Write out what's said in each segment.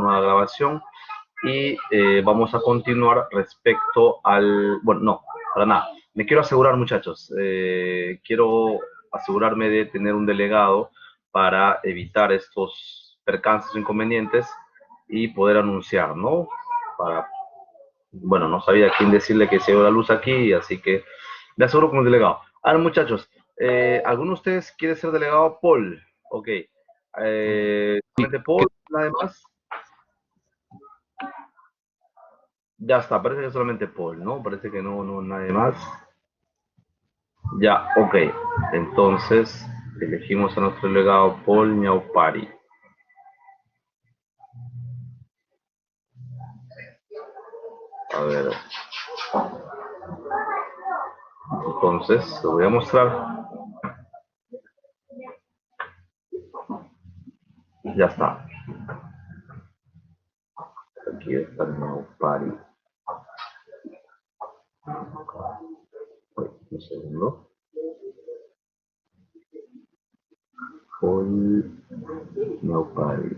nueva grabación y vamos a continuar respecto al... Bueno, no, para nada. Me quiero asegurar, muchachos, quiero asegurarme de tener un delegado para evitar estos percances o inconvenientes y poder anunciar, ¿no? Bueno, no sabía a quién decirle que se dio la luz aquí, así que me aseguro con el delegado. Ahora, muchachos, ¿alguno de ustedes quiere ser delegado? Paul, ok. ¿Solamente Paul, nada más? Ya está, parece que solamente Paul, ¿no? Parece que no, nadie más. Ya, ok. Entonces, elegimos a nuestro delegado Paul Ñaupari. A ver. Entonces, lo voy a mostrar. Ya está. Aquí está el Ñaupari. Un segundo. Paul Ñaupari.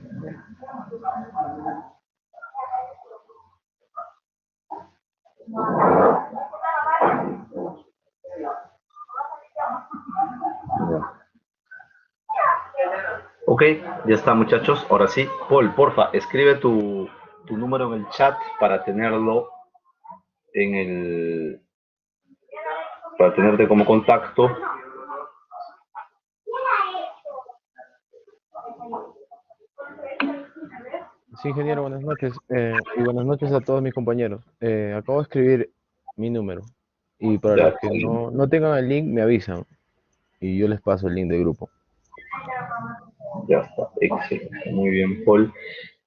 Ok, ya está, muchachos. Ahora sí, Paul, porfa, escribe tu número en el chat para tenerlo en el... para tenerte como contacto. Sí, ingeniero, buenas noches. Y buenas noches a todos mis compañeros. Acabo de escribir mi número. Y para Ya los que está, no tengan el link, me avisan. Y yo les paso el link del grupo. ya está, excelente. Muy bien, Paul.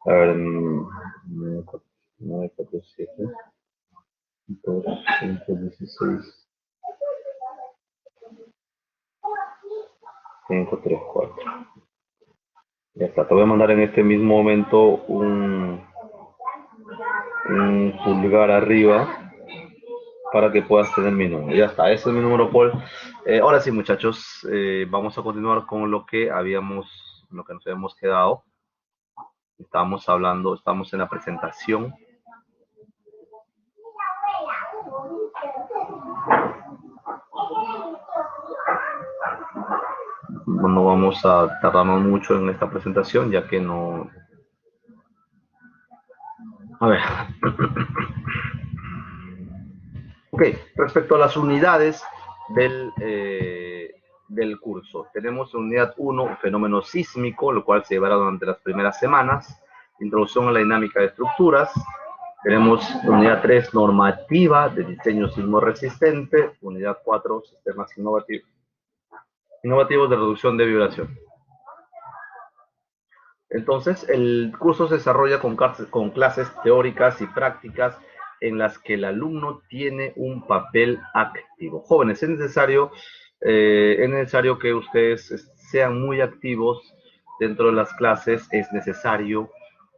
A ver, 947, 216, 534. Ya está, te voy a mandar en este mismo momento un pulgar arriba para que puedas tener mi número. Ya está, ese es mi número, Paul. Ahora sí, muchachos, vamos a continuar con lo que nos habíamos quedado. Estábamos hablando, estamos en la presentación. No vamos a tardarnos mucho en esta presentación, ya que no... A ver. Ok, respecto a las unidades del curso, tenemos unidad 1, fenómeno sísmico, lo cual se llevará durante las primeras semanas, introducción a la dinámica de estructuras. Tenemos unidad 3, normativa de diseño sismo resistente, unidad 4, sistemas innovativos de reducción de vibración. Entonces, el curso se desarrolla con clases teóricas y prácticas en las que el alumno tiene un papel activo. Jóvenes, es necesario que ustedes sean muy activos dentro de las clases, es necesario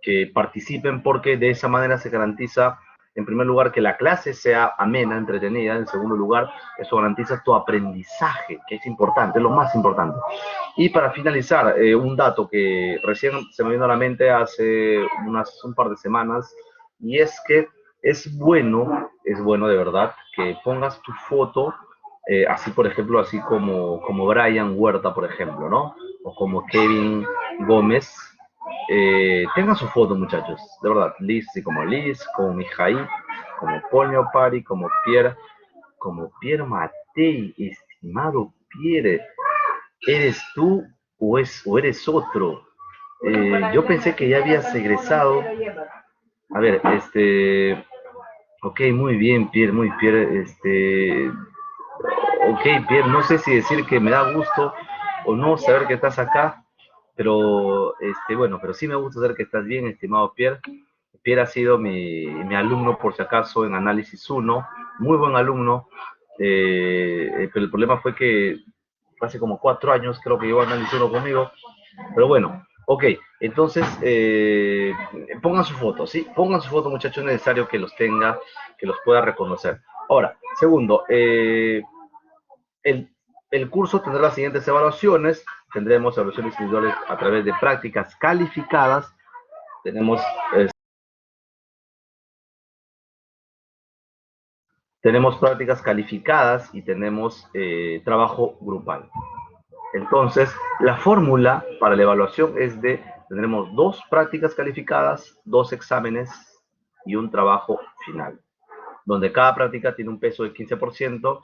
que participen porque de esa manera se garantiza, en primer lugar, que la clase sea amena, entretenida. En segundo lugar, eso garantiza tu aprendizaje, que es importante, es lo más importante. Y para finalizar, un dato que recién se me vino a la mente hace un par de semanas, y es que es bueno de verdad que pongas tu foto, así por ejemplo, así como Brian Huerta, por ejemplo, ¿no? O como Kevin Gómez. Tengan su foto, muchachos, de verdad. Liz, sí, como Liz, como Mijail, como Paul Ñaupari, como Pierre Matei, estimado Pierre. ¿Eres tú o eres otro? Yo pensé que ya habías egresado. A ver, ok, muy bien, Pierre, ok, Pierre, no sé si decir que me da gusto o no saber que estás acá, pero, bueno, pero sí me gusta saber que estás bien, estimado Pierre. Pierre ha sido mi alumno, por si acaso, en Análisis 1, muy buen alumno, pero el problema fue que hace como 4 años creo que llevó Análisis 1 conmigo, pero bueno, ok, entonces pongan su foto, ¿sí? Pongan su foto, muchachos, es necesario que los tenga, que los pueda reconocer. Ahora, segundo, el, el curso tendrá las siguientes evaluaciones. Tendremos evaluaciones individuales a través de prácticas calificadas, tenemos, tenemos prácticas calificadas y tenemos trabajo grupal. Entonces, la fórmula para la evaluación es tendremos 2 prácticas calificadas, 2 exámenes y un trabajo final, donde cada práctica tiene un peso de 15%,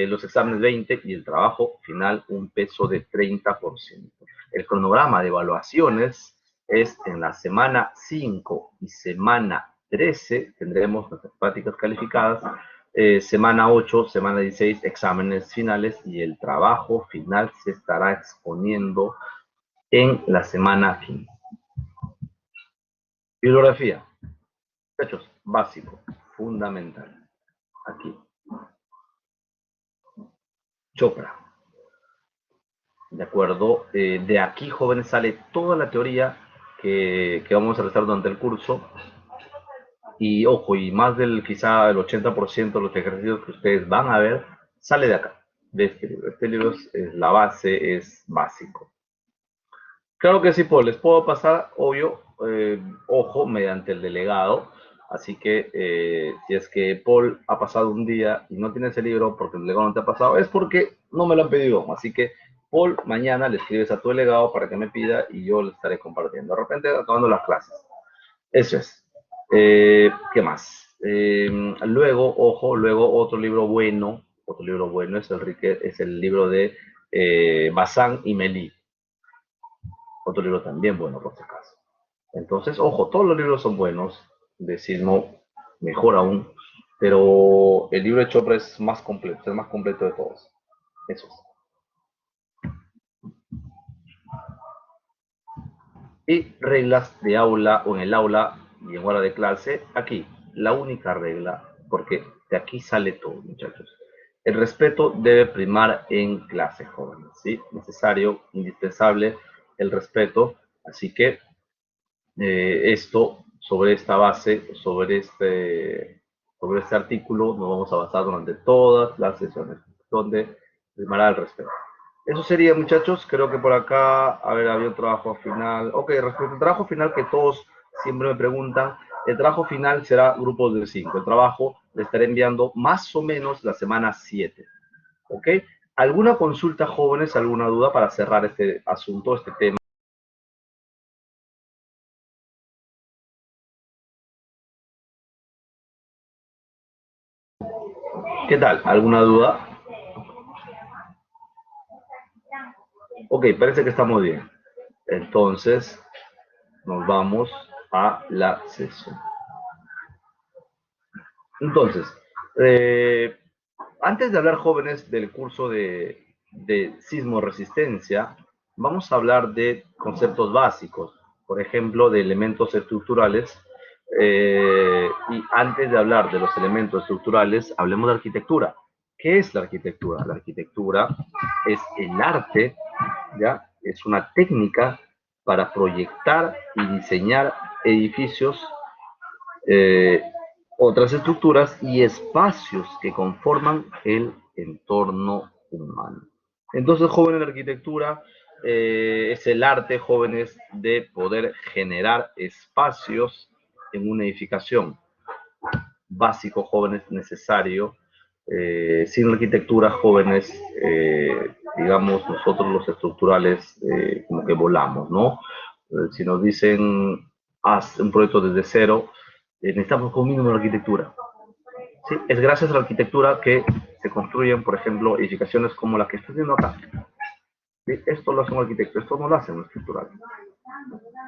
los exámenes 20% y el trabajo final un peso de 30%. El cronograma de evaluaciones es en la semana 5 y semana 13, tendremos nuestras prácticas calificadas, semana 8, semana 16, exámenes finales y el trabajo final se estará exponiendo en la semana 15. Bibliografía. Hechos, básico, fundamental. Aquí. Chopra. ¿De acuerdo? De aquí, jóvenes, sale toda la teoría que vamos a realizar durante el curso. Y ojo, y más del quizá el 80% de los ejercicios que ustedes van a ver, sale de acá, de este libro. Este libro es la base, es básico. Claro que sí, Paul, les puedo pasar, obvio, ojo, mediante el delegado. Así que si es que Paul ha pasado un día y no tiene ese libro porque el delegado no te ha pasado, es porque no me lo han pedido. Así que, Paul, mañana le escribes a tu delegado para que me pida y yo le estaré compartiendo. De repente, acabando las clases. Eso es. ¿Qué más? Luego, ojo, luego otro libro bueno es el libro de Bazán y Melí. Otro libro también bueno, por si acaso. Entonces, ojo, todos los libros son buenos, de Sismo mejor aún, pero el libro de Chopra es más completo, es el más completo de todos. Eso es. Y reglas de aula o en el aula y en hora de clase, aquí, la única regla, porque de aquí sale todo, muchachos. El respeto debe primar en clase, jóvenes, ¿sí? Necesario, indispensable el respeto, así que sobre esta base, sobre este artículo, nos vamos a basar durante todas las sesiones, donde primará el respeto. Eso sería, muchachos. Creo que por acá, a ver, había un trabajo final. Ok, respecto al trabajo final que todos siempre me preguntan, el trabajo final será grupos de 5. El trabajo le estaré enviando más o menos la semana 7. ¿Ok? ¿Alguna consulta, jóvenes? ¿Alguna duda para cerrar este asunto, este tema? ¿Qué tal? ¿Alguna duda? Ok, parece que estamos bien. Entonces, nos vamos a la sesión. Entonces, antes de hablar, jóvenes, del curso de sismoresistencia, vamos a hablar de conceptos básicos, por ejemplo, de elementos estructurales. Y antes de hablar de los elementos estructurales, hablemos de arquitectura. ¿Qué es la arquitectura? La arquitectura es el arte, ¿ya? Es una técnica para proyectar y diseñar edificios, eh, otras estructuras y espacios que conforman el entorno humano. Entonces, jóvenes, la arquitectura es el arte, jóvenes, de poder generar espacios en una edificación. Básico, jóvenes, necesario. Sin arquitectura, jóvenes, digamos, nosotros los estructurales como que volamos, ¿no? Si nos dicen, haz un proyecto desde cero, necesitamos un mínimo de arquitectura. ¿Sí? Es gracias a la arquitectura que se construyen, por ejemplo, edificaciones como la que estoy viendo acá. ¿Sí? Esto lo hace un arquitecto, esto no lo hace un estructural.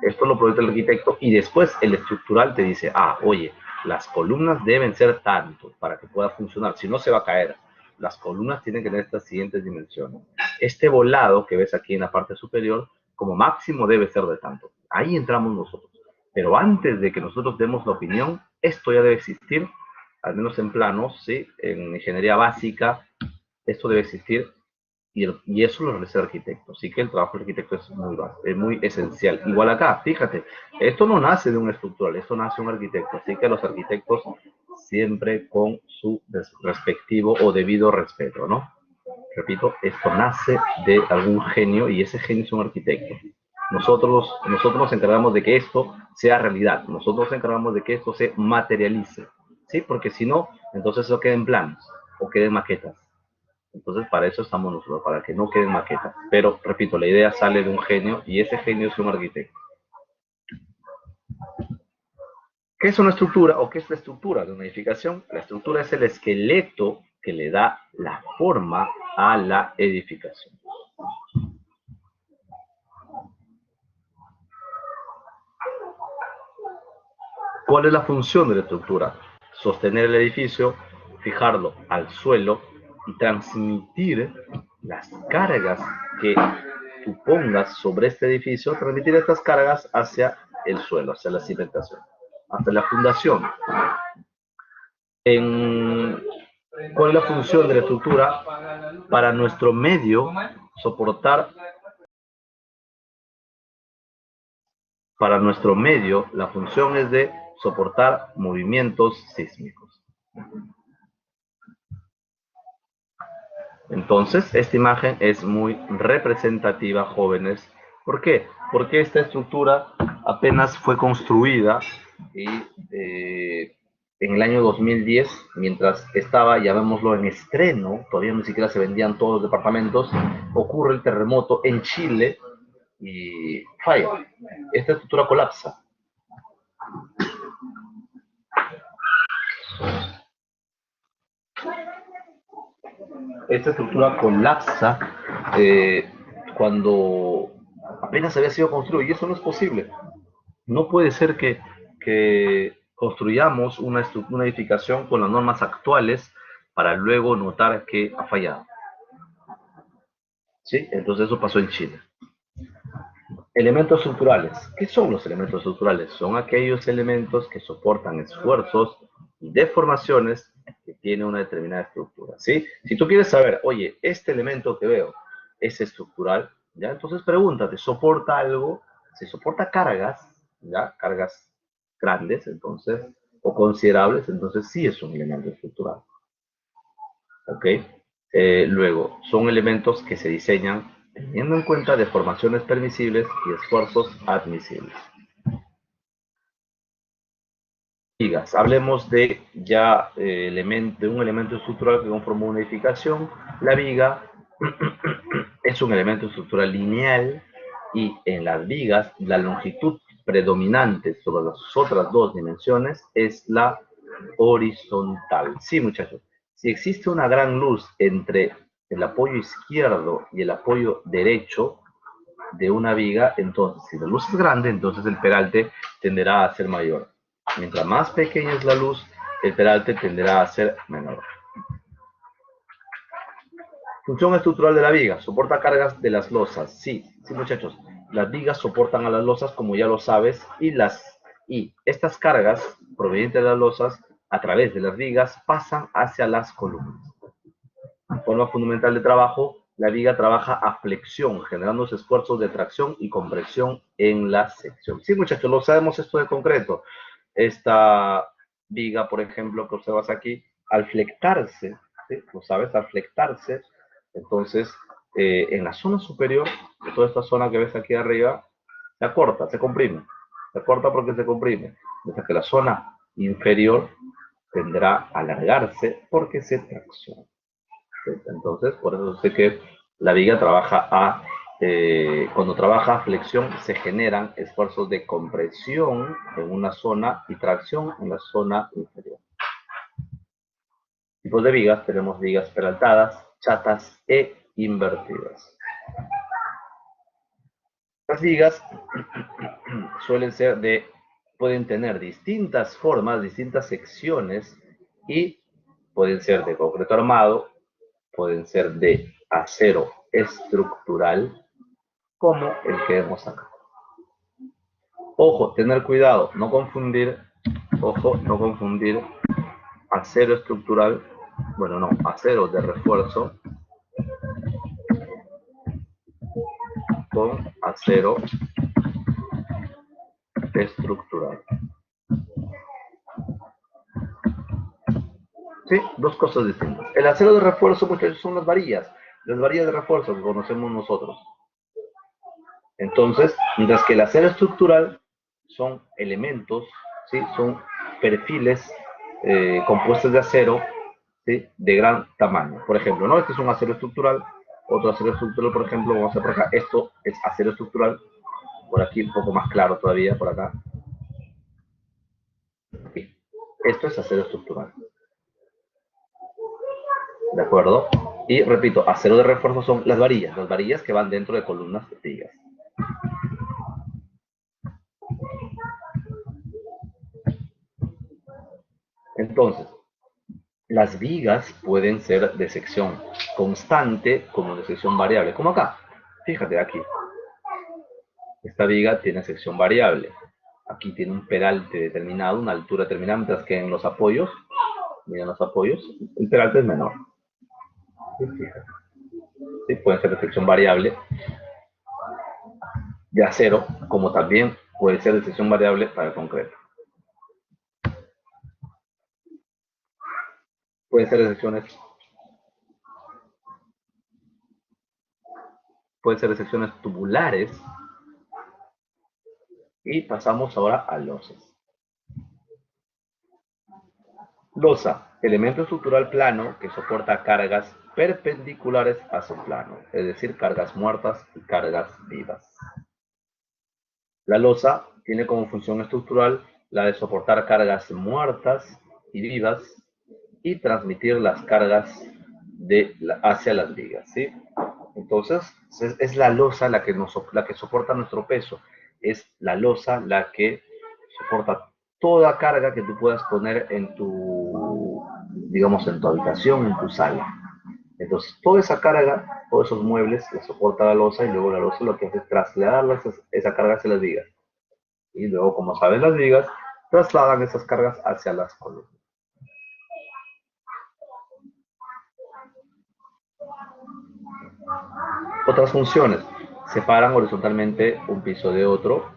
Esto lo proyecta el arquitecto y después el estructural te dice, ah, oye, las columnas deben ser tanto para que pueda funcionar, si no se va a caer. Las columnas tienen que tener estas siguientes dimensiones. Este volado que ves aquí en la parte superior, como máximo debe ser de tanto. Ahí entramos nosotros. Pero antes de que nosotros demos la opinión, esto ya debe existir, al menos en planos, ¿sí? En ingeniería básica, esto debe existir y eso lo realiza el arquitecto. Así que el trabajo del arquitecto es muy esencial. Igual acá, fíjate, esto no nace de un estructural, esto nace de un arquitecto. Así que los arquitectos siempre con su respectivo o debido respeto, ¿no? Repito, esto nace de algún genio y ese genio es un arquitecto. Nosotros nos encargamos de que esto sea realidad. Nosotros nos encargamos de que esto se materialice. ¿Sí? Porque si no, entonces eso queda en planos o queda en maquetas. Entonces, para eso estamos nosotros, para que no queden maquetas. Pero, repito, la idea sale de un genio y ese genio es un arquitecto. ¿Qué es una estructura o qué es la estructura de una edificación? La estructura es el esqueleto que le da la forma a la edificación. ¿Cuál es la función de la estructura? Sostener el edificio, fijarlo al suelo y transmitir las cargas que tú pongas sobre este edificio, transmitir estas cargas hacia el suelo, hacia la cimentación, hasta la fundación. ¿Cuál es la función de la estructura? Para nuestro medio soportar, para nuestro medio, la función es de soportar movimientos sísmicos. Entonces, esta imagen es muy representativa, jóvenes. ¿Por qué? Porque esta estructura apenas fue construida y, en el año 2010, mientras estaba, llamémoslo, en estreno, todavía ni siquiera se vendían todos los departamentos, ocurre el terremoto en Chile y falla. Esta estructura colapsa. Esta estructura colapsa cuando apenas había sido construido y eso no es posible. No puede ser que construyamos una edificación con las normas actuales para luego notar que ha fallado. ¿Sí? Entonces eso pasó en Chile. Elementos estructurales. ¿Qué son los elementos estructurales? Son aquellos elementos que soportan esfuerzos y deformaciones que tiene una determinada estructura. ¿Sí? Si tú quieres saber, oye, este elemento que veo es estructural, ¿ya? Entonces pregúntate, ¿soporta algo? Si soporta cargas, ¿ya? Cargas grandes, entonces, o considerables, entonces sí es un elemento estructural. ¿Ok? Luego, son elementos que se diseñan teniendo en cuenta deformaciones permisibles y esfuerzos admisibles. Vigas. Hablemos de ya de un elemento estructural que conforma una edificación. La viga es un elemento estructural lineal y en las vigas la longitud predominante sobre las otras dos dimensiones es la horizontal. Sí, muchachos. Si existe una gran luz entre el apoyo izquierdo y el apoyo derecho de una viga, entonces si la luz es grande, entonces el peralte tenderá a ser mayor. Mientras más pequeña es la luz, el peralte tenderá a ser menor. Función estructural de la viga. Soporta cargas de las losas. Sí, sí, muchachos. Las vigas soportan a las losas, como ya lo sabes, y estas cargas provenientes de las losas, a través de las vigas, pasan hacia las columnas. Forma fundamental de trabajo, la viga trabaja a flexión, generando esfuerzos de tracción y compresión en la sección. Sí, muchachos, lo sabemos esto de concreto. Esta viga, por ejemplo, que observas aquí, al flectarse, ¿sí? Lo sabes, al flectarse, entonces, en la zona superior, de toda esta zona que ves aquí arriba, se acorta, se comprime. Se acorta porque se comprime. Mientras que la zona inferior tendrá a alargarse porque se tracciona. Entonces, por eso sé que la viga trabaja cuando trabaja a flexión, se generan esfuerzos de compresión en una zona y tracción en la zona inferior. Tipos de vigas, tenemos vigas peraltadas, chatas e invertidas. Las vigas pueden tener distintas formas, distintas secciones y pueden ser de concreto armado, pueden ser de acero estructural, como el que vemos acá. Ojo, tener cuidado, no confundir acero estructural, bueno, no, acero de refuerzo con acero estructural. Sí, dos cosas distintas. El acero de refuerzo, muchachos, son las varillas de refuerzo que conocemos nosotros. Entonces, mientras que el acero estructural son elementos, ¿sí? Son perfiles compuestos de acero, ¿sí? De gran tamaño. Por ejemplo, ¿no? Este es un acero estructural, otro acero estructural, por ejemplo, vamos a ver por acá, esto es acero estructural, por aquí un poco más claro todavía, por acá. Esto es acero estructural. ¿De acuerdo? Y repito, acero de refuerzo son las varillas que van dentro de columnas de vigas. Entonces, las vigas pueden ser de sección constante como de sección variable, como acá. Fíjate aquí. Esta viga tiene sección variable. Aquí tiene un peralte determinado, una altura determinada, mientras que en los apoyos, miren los apoyos, el peralte es menor. ¿Sí? Puede ser de sección variable de acero, como también puede ser de sección variable para el concreto. Puede ser de secciones tubulares. Y pasamos ahora a losas. Losa, elemento estructural plano que soporta cargas perpendiculares a su plano, es decir, cargas muertas y cargas vivas. La losa tiene como función estructural la de soportar cargas muertas y vivas y transmitir las cargas hacia las vigas, ¿sí? Entonces, es la losa la que soporta nuestro peso. Es la losa la que soporta toda carga que tú puedas poner en digamos, en tu habitación, en tu sala. Entonces, toda esa carga, todos esos muebles, la soporta la losa y luego la losa lo que hace es trasladar esa carga hacia las vigas. Y luego, como saben las vigas, trasladan esas cargas hacia las columnas. Otras funciones. Separan horizontalmente un piso de otro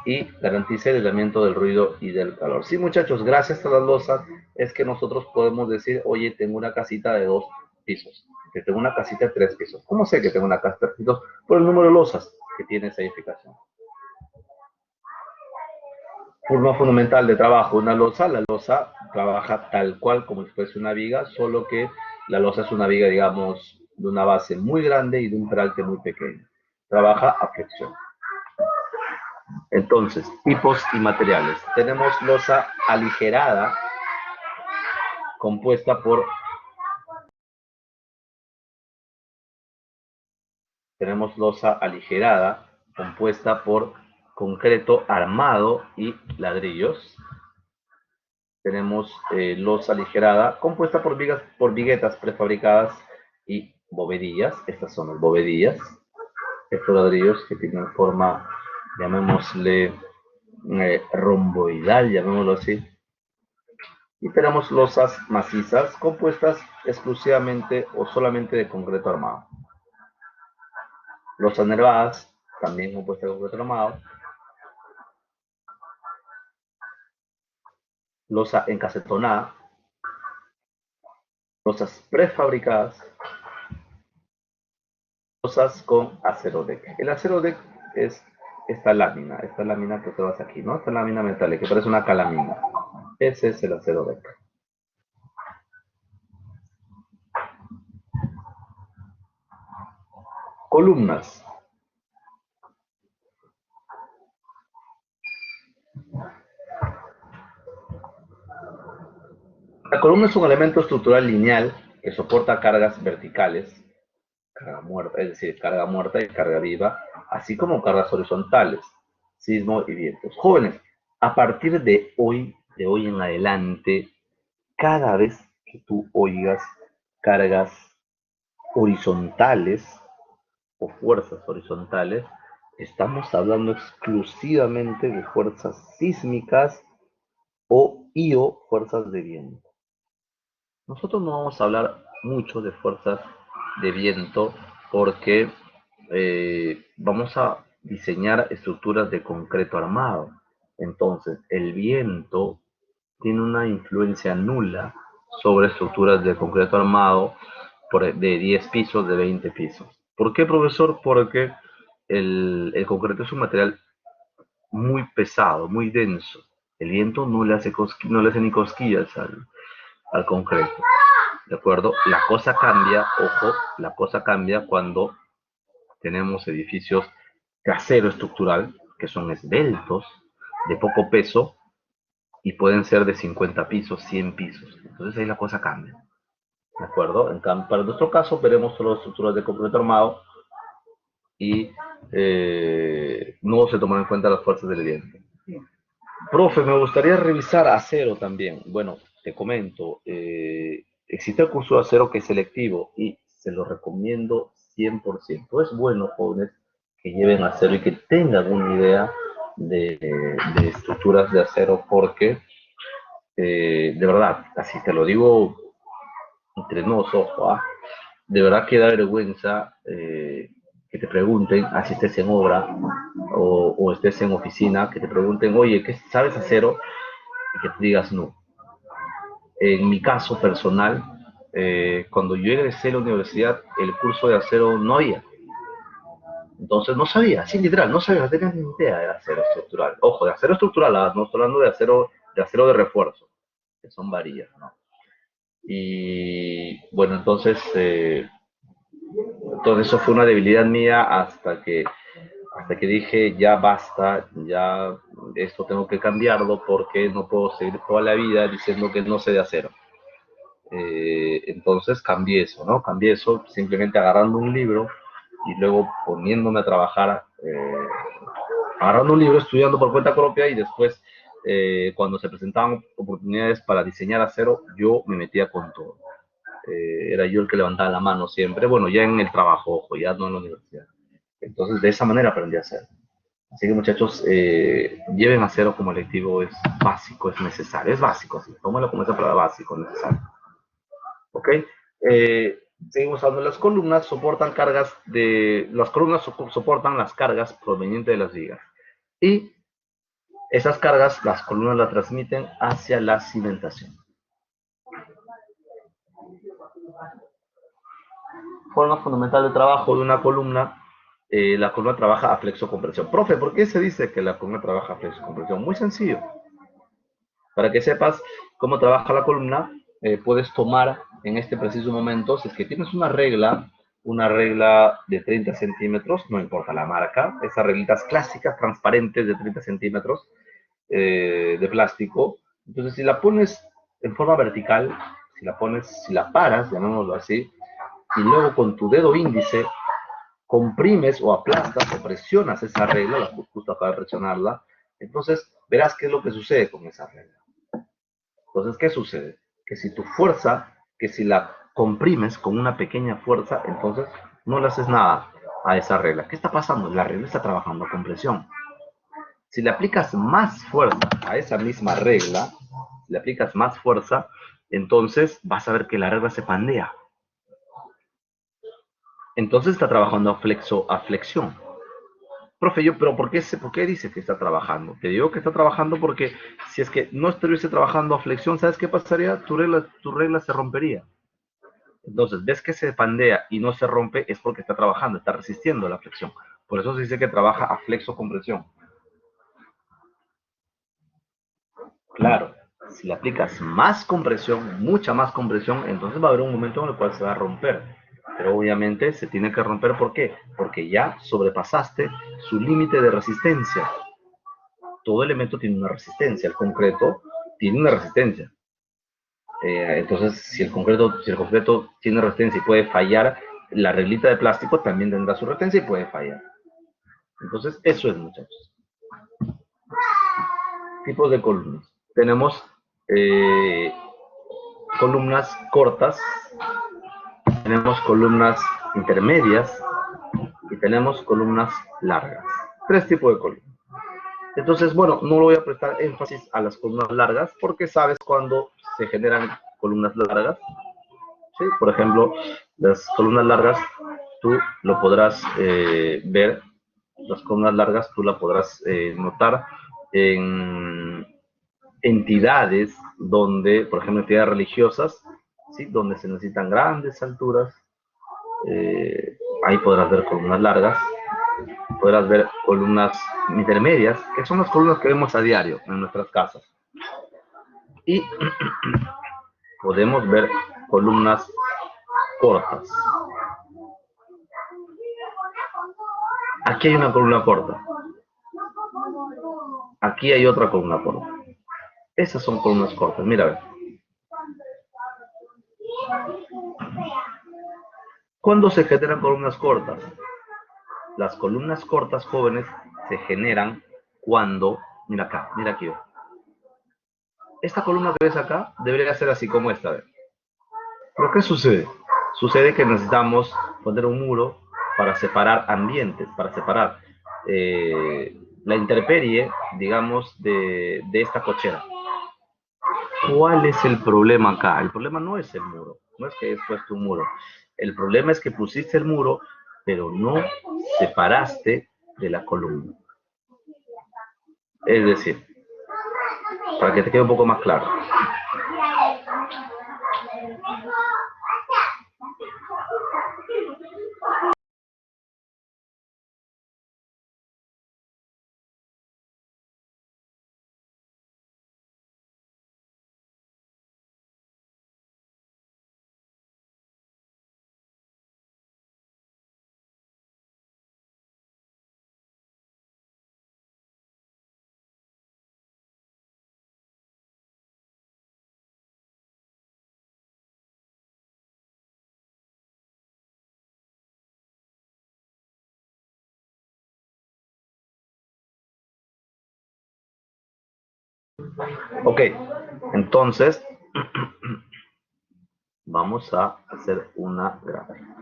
y garantiza el aislamiento del ruido y del calor. Sí, muchachos, gracias a las losas es que nosotros podemos decir, oye, tengo una casita de 2 pisos, que tengo una casita de 3 pisos. ¿Cómo sé que tengo una casa de 3 pisos? Por el número de losas que tiene esa edificación. Forma fundamental de trabajo, una losa, la losa trabaja tal cual como si fuese una viga, solo que la losa es una viga, digamos, de una base muy grande y de un peralte muy pequeño. Trabaja a flexión. Entonces, tipos y materiales. Tenemos losa aligerada, compuesta por... Tenemos losa aligerada, compuesta por concreto armado y ladrillos. Tenemos losa aligerada, compuesta por viguetas prefabricadas y bovedillas. Estas son las bovedillas. Estos ladrillos que tienen forma, llamémosle, romboidal, llamémoslo así. Y tenemos losas macizas compuestas exclusivamente o solamente de concreto armado. Losas nervadas, también compuestas de concreto armado. Losa encasetonada. Losas prefabricadas. Losas con acero deck. El acero deck es esta lámina que te vas aquí, ¿no? Esta lámina metálica que parece una calamina. Ese es el acero deck. Columnas. La columna es un elemento estructural lineal que soporta cargas verticales, carga muerta, es decir, carga muerta y carga viva, así como cargas horizontales, sismo y vientos. Jóvenes, a partir de hoy en adelante, cada vez que tú oigas cargas horizontales o fuerzas horizontales, estamos hablando exclusivamente de fuerzas sísmicas o fuerzas de viento. Nosotros no vamos a hablar mucho de fuerzas de viento porque vamos a diseñar estructuras de concreto armado. Entonces, el viento tiene una influencia nula sobre estructuras de concreto armado de 10 pisos, de 20 pisos. ¿Por qué, profesor? Porque el concreto es un material muy pesado, muy denso. El viento no le hace, no le hace ni cosquillas al concreto. ¿De acuerdo? La cosa cambia, ojo, la cosa cambia cuando tenemos edificios de acero estructural, que son esbeltos, de poco peso, y pueden ser de 50 pisos, 100 pisos. Entonces ahí la cosa cambia. ¿De acuerdo? Para nuestro caso veremos solo estructuras de concreto armado y no se toman en cuenta las fuerzas del viento. Profe, me gustaría revisar acero también. Bueno, te comento, existe el curso de acero que es selectivo y se lo recomiendo 100%. Es bueno, jóvenes, que lleven acero y que tengan una idea de estructuras de acero porque, de verdad, así te lo digo entre nos, ojo, de verdad que da vergüenza que te pregunten, así estés en obra o estés en oficina, que te pregunten, oye, ¿qué sabes acero? Y que tú digas no. En mi caso personal, cuando yo egresé a la universidad, el curso de acero no había. Entonces no sabía, así literal, no sabía, no tenía ni idea de acero estructural. Ojo, de acero estructural, no estoy hablando de acero de refuerzo, que son varillas, ¿no? Y bueno, entonces eso fue una debilidad mía hasta que dije, ya basta, ya esto tengo que cambiarlo porque no puedo seguir toda la vida diciendo que no sé de acero. Entonces cambié eso, ¿no? Cambié eso simplemente agarrando un libro y luego poniéndome a trabajar, agarrando un libro, estudiando por cuenta propia y después, cuando se presentaban oportunidades para diseñar acero, yo me metía con todo. Era yo el que levantaba la mano siempre, bueno, ya en el trabajo, ojo, ya no en la universidad. Entonces, de esa manera aprendí a hacer. Así que muchachos, lleven acero como electivo, es básico, es necesario, es básico, así, tómalo como esa palabra básico, necesario. ¿Ok? Seguimos hablando, las columnas soportan cargas las columnas soportan las cargas provenientes de las vigas. Y esas cargas, las columnas las transmiten hacia la cimentación. Forma fundamental de trabajo de una columna, la columna trabaja a flexocompresión. Profe, ¿por qué se dice que la columna trabaja a flexocompresión? Muy sencillo. Para que sepas cómo trabaja la columna, puedes tomar en este preciso momento, si es que tienes una regla de 30 centímetros, no importa la marca, esas reglitas clásicas, transparentes de 30 centímetros de plástico. Entonces, si la pones en forma vertical, si la paras, llamémoslo así, y luego con tu dedo índice comprimes o aplastas o presionas esa regla, justo acaba de presionarla, entonces verás qué es lo que sucede con esa regla. Entonces, ¿qué sucede? Que si tu fuerza, que si la comprimes con una pequeña fuerza, entonces no le haces nada a esa regla. ¿Qué está pasando? La regla está trabajando con presión. Si le aplicas más fuerza a esa misma regla, si le aplicas más fuerza, entonces vas a ver que la regla se pandea. Entonces está trabajando a flexión. Profe, pero ¿por qué dice que está trabajando? Te digo que está trabajando porque si es que no estuviese trabajando a flexión, ¿sabes qué pasaría? Tu regla se rompería. Entonces, ves que se pandea y no se rompe, es porque está trabajando, está resistiendo la flexión. Por eso se dice que trabaja a flexocompresión. Claro, si le aplicas más compresión, mucha más compresión, entonces va a haber un momento en el cual se va a romper. Pero obviamente se tiene que romper, ¿por qué? Porque ya sobrepasaste su límite de resistencia. Todo elemento tiene una resistencia, el concreto tiene una resistencia. Entonces, si el concreto tiene resistencia y puede fallar, la reglita de plástico también tendrá su resistencia y puede fallar. Entonces, eso es, muchachos. Tipos de columnas. Tenemos columnas cortas, tenemos columnas intermedias y tenemos columnas largas. Tres tipos de columnas. Entonces, bueno, no voy a prestar énfasis a las columnas largas porque sabes cuándo se generan columnas largas. ¿Sí? Por ejemplo, las columnas largas, tú lo podrás ver, las columnas largas tú la podrás notar en entidades donde, por ejemplo, entidades religiosas, ¿sí? Donde se necesitan grandes alturas, ahí podrás ver columnas largas. podrás ver columnas intermedias, que son las columnas que vemos a diario en nuestras casas. Y podemos ver columnas cortas. Aquí hay una columna corta. Aquí hay otra columna corta. Esas son columnas cortas. Mira, a ver. ¿Cuándo se generan columnas cortas? Las columnas cortas, jóvenes, se generan cuando, mira acá, mira aquí. Esta columna que ves acá debería ser así como esta. ¿Pero qué sucede? Sucede que necesitamos poner un muro para separar ambientes, para separar la intemperie, digamos, de esta cochera. ¿Cuál es el problema acá? El problema no es el muro, no es que hayas puesto un muro. El problema es que pusiste el muro, pero no separaste de la columna. Es decir, para que te quede un poco más claro. Ok, entonces vamos a hacer una gráfica.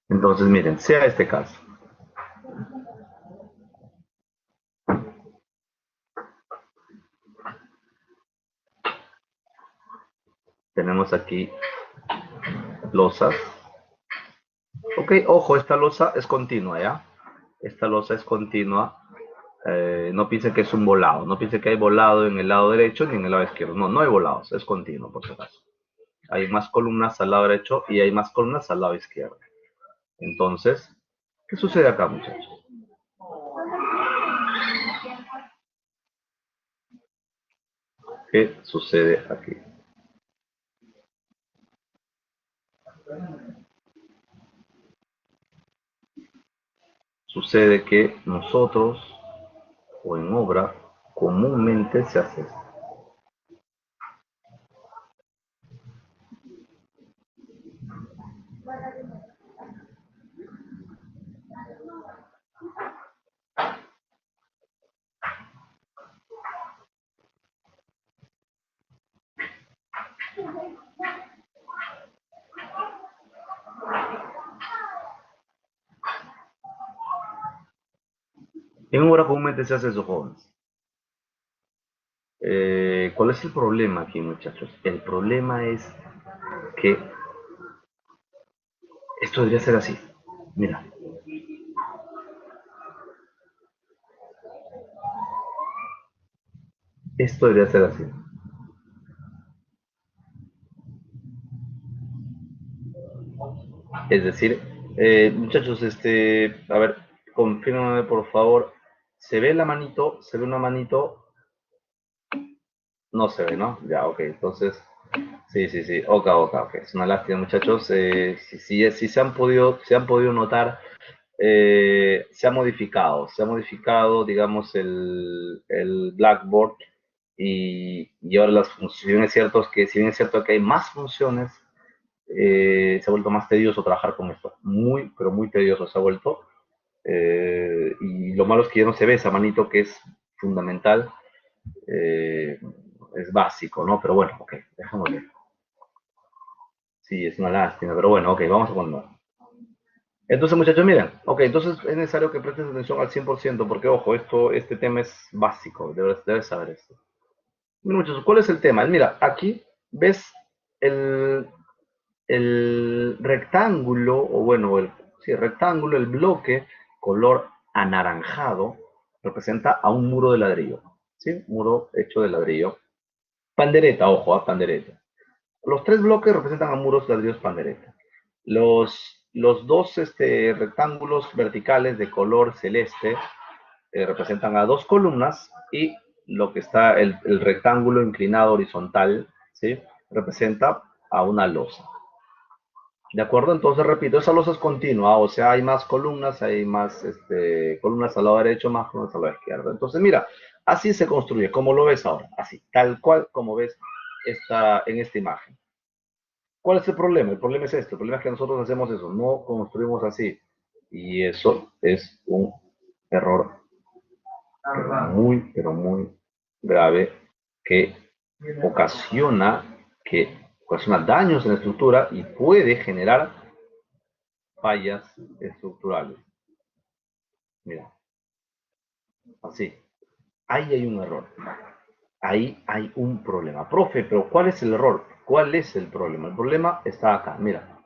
Entonces, miren, sea este caso. Tenemos aquí losas. Ok, ojo, esta losa es continua, ¿ya? Esta losa es continua. No piensen que es un volado. No piensen que hay volado en el lado derecho ni en el lado izquierdo. No, no hay volados. Es continuo, por si acaso. Hay más columnas al lado derecho y hay más columnas al lado izquierdo. Entonces, ¿qué sucede acá, muchachos? ¿Qué sucede aquí? Sucede que nosotros, o en obra, comúnmente se hace esto. En obra comúnmente se hace eso, jóvenes. ¿Cuál es el problema aquí, muchachos? El problema es que esto debería ser así. Mira. Esto debería ser así. Es decir, muchachos, a ver, confírmame por favor. ¿Se ve la manito? ¿Se ve una manito? No se ve, ¿no? Ya, ok, entonces, sí, sí, sí, ok, es una lástima, muchachos. Si se han podido notar, se ha modificado, digamos, el Blackboard y ahora las funciones, si bien es cierto que hay más funciones, se ha vuelto más tedioso trabajar con esto. Muy, pero muy tedioso se ha vuelto. Y lo malo es que ya no se ve esa manito que es fundamental. es básico, ¿no? Pero bueno, ok, dejémoslo. Sí, es una lástima, pero bueno, ok, vamos a ponerlo. Entonces, muchachos, miren, ok, entonces es necesario que prestes atención al 100% porque, ojo, este tema es básico, debes saber esto. Miren, muchachos, ¿cuál es el tema? Mira, aquí ves el, el rectángulo, o bueno, sí, rectángulo, el bloque color anaranjado, representa a un muro de ladrillo, ¿sí? Muro hecho de ladrillo. Pandereta, ojo, pandereta. Los tres bloques representan a muros ladrillos pandereta. Los dos rectángulos verticales de color celeste representan a dos columnas y lo que está, el rectángulo inclinado horizontal, ¿sí? Representa a una losa. ¿De acuerdo? Entonces, repito, esa losa es continua, o sea, hay más columnas, hay más columnas al lado derecho, más columnas al lado izquierdo. Entonces, mira, así se construye, como lo ves ahora, así, tal cual como ves en esta imagen. ¿Cuál es el problema? El problema es esto, el problema es que nosotros hacemos eso, no construimos así. Y eso es un error pero muy grave que ocasiona, ocasiona daños en la estructura y puede generar fallas estructurales. Mira, así. Ahí hay un error. Ahí hay un problema. Profe, pero ¿cuál es el error? ¿Cuál es el problema? El problema está acá. Mira,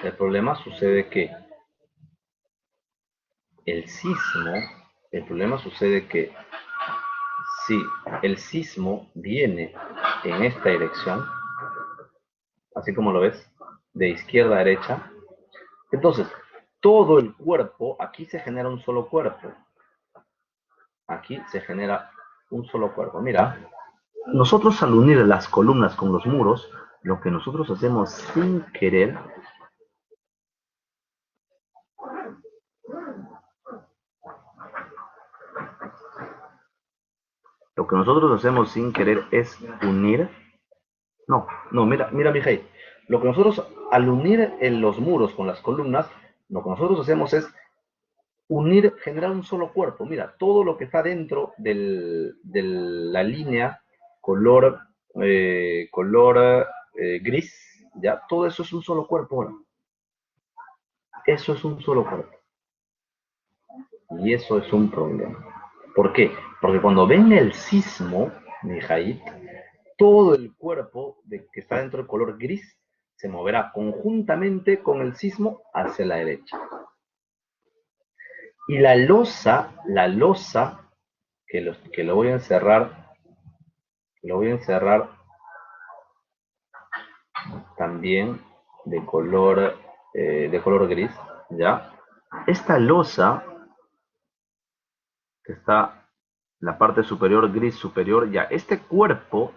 el problema sucede que el problema sucede que si el sismo viene en esta dirección, así como lo ves, de izquierda a derecha, entonces todo el cuerpo, aquí se genera un solo cuerpo. Aquí se genera un solo cuerpo. Mira, nosotros al unir las columnas con los muros, lo que nosotros hacemos sin querer, es unir. No, mira, Mijail. Lo que nosotros, al unir en los muros con las columnas, lo que nosotros hacemos es unir, generar un solo cuerpo. Mira, todo lo que está dentro de la línea color, gris, ya, todo eso es un solo cuerpo ahora. Eso es un solo cuerpo. Y eso es un problema. ¿Por qué? Porque cuando ven el sismo, Mijail, todo el cuerpo que está dentro del color gris se moverá conjuntamente con el sismo hacia la derecha. Y la losa, que lo voy a encerrar, también de color gris, ¿ya? Esta losa, que está en la parte superior, gris superior, ya, este cuerpo,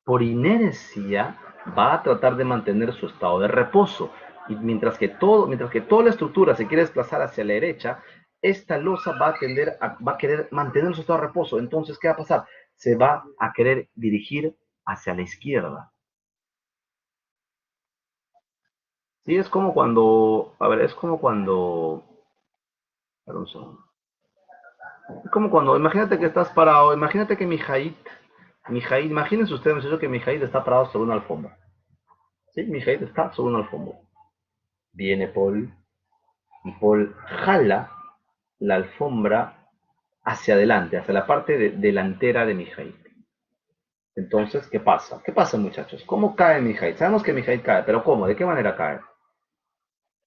por inercia, va a tratar de mantener su estado de reposo. Y mientras que toda la estructura se quiere desplazar hacia la derecha, esta losa va a querer mantener su estado de reposo. Entonces, ¿qué va a pasar? Se va a querer dirigir hacia la izquierda. Sí, es como cuando, a ver, es como cuando, perdón, un segundo. Es como cuando, imagínate que estás parado, imagínate que Mijail, imagínense ustedes, muchachos, que Mijail está parado sobre una alfombra. Sí, Mijail está sobre una alfombra. Viene Paul y Paul jala la alfombra hacia adelante, hacia la parte delantera de Mijail. Entonces, ¿qué pasa? ¿Qué pasa, muchachos? ¿Cómo cae Mijail? Sabemos que Mijail cae, pero ¿cómo? ¿De qué manera cae?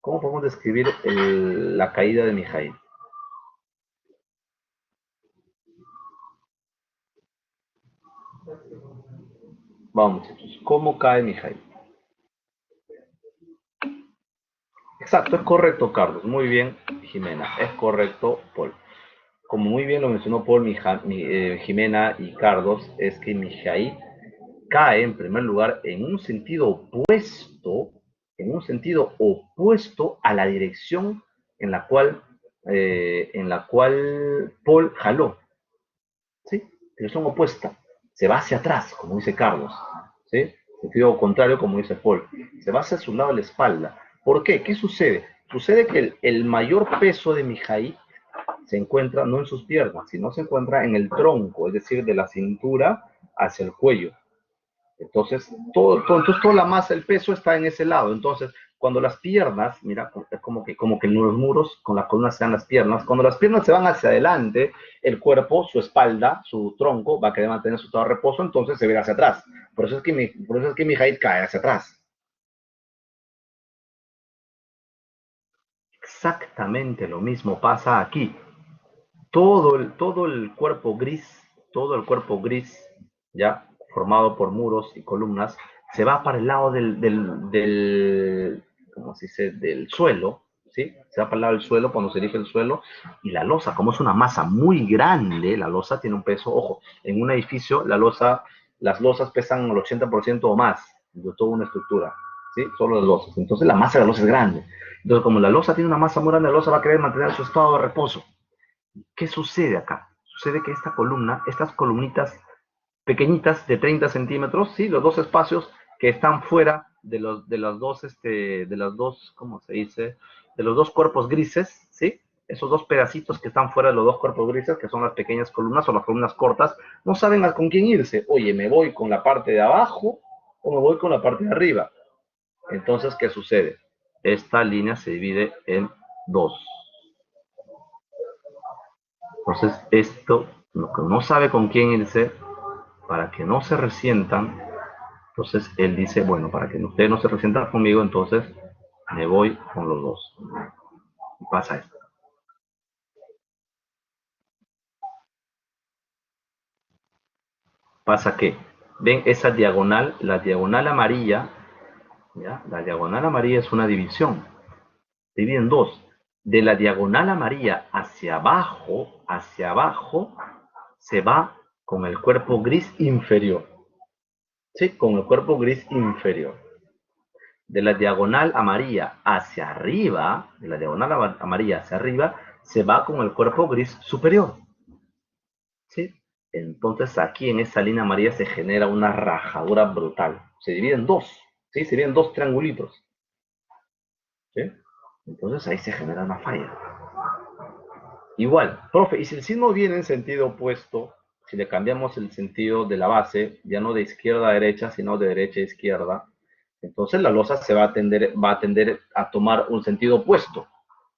¿Cómo podemos describir la caída de Mijail? Vamos, muchachos. ¿Cómo cae Mijail? Exacto, es correcto, Carlos. Muy bien, Jimena. Es correcto, Paul. Como muy bien lo mencionó Paul, Jimena y Carlos, es que Mijail cae en primer lugar en un sentido opuesto a la dirección en la cual Paul jaló. ¿Sí? Dirección opuesta. Se va hacia atrás, como dice Carlos. ¿Sí? Sentido contrario, como dice Paul. Se va hacia su lado de la espalda. ¿Por qué? ¿Qué sucede? Sucede que el mayor peso de Mijail se encuentra no en sus piernas, sino se encuentra en el tronco, es decir, de la cintura hacia el cuello. Entonces, entonces toda la masa, el peso está en ese lado. Entonces, cuando las piernas, mira, es como que los muros con la columna sean las piernas. Cuando las piernas se van hacia adelante, el cuerpo, su espalda, su tronco, va a querer mantener su estado de reposo, entonces se ve hacia atrás. Por eso es que mi height cae hacia atrás. Exactamente lo mismo pasa aquí. Todo el cuerpo gris, ya formado por muros y columnas, se va para el lado ¿cómo se dice? Del suelo, ¿sí? Se va para el lado del suelo cuando se dirige el suelo, y la losa, como es una masa muy grande, la losa tiene un peso, ojo, en un edificio las losas pesan el 80% o más de toda una estructura, ¿sí? Solo las losas. Entonces la masa de la losa es grande. Entonces, como la losa tiene una masa muy grande, la losa va a querer mantener su estado de reposo. ¿Qué sucede acá? Sucede que esta columna, estas columnitas pequeñitas de 30 centímetros, ¿sí? Los dos espacios que están fuera de las dos, ¿cómo se dice? De los dos cuerpos grises, ¿sí? Esos dos pedacitos que están fuera de los dos cuerpos grises, que son las pequeñas columnas o las columnas cortas, no saben con quién irse. Oye, ¿me voy con la parte de abajo o me voy con la parte de arriba? Entonces, ¿qué sucede? Esta línea se divide en dos. Entonces, esto, lo que no sabe con quién irse, para que no se resientan, entonces él dice, bueno, para que ustedes no se resientan conmigo, entonces me voy con los dos. Y pasa esto. Pasa que, ven esa diagonal, la diagonal amarilla, ¿ya? La diagonal amarilla es una división. Se divide en dos. De la diagonal amarilla hacia abajo, se va con el cuerpo gris inferior. ¿Sí? Con el cuerpo gris inferior. De la diagonal amarilla hacia arriba, de la diagonal amarilla hacia arriba, se va con el cuerpo gris superior. ¿Sí? Entonces aquí en esa línea amarilla se genera una rajadura brutal. Se divide en dos, ¿sí? Se divide en dos triangulitos. ¿Sí? Entonces ahí se genera una falla. Igual, profe, y si el signo viene en sentido opuesto, si le cambiamos el sentido de la base, ya no de izquierda a derecha, sino de derecha a izquierda, entonces la losa se va a tender a tomar un sentido opuesto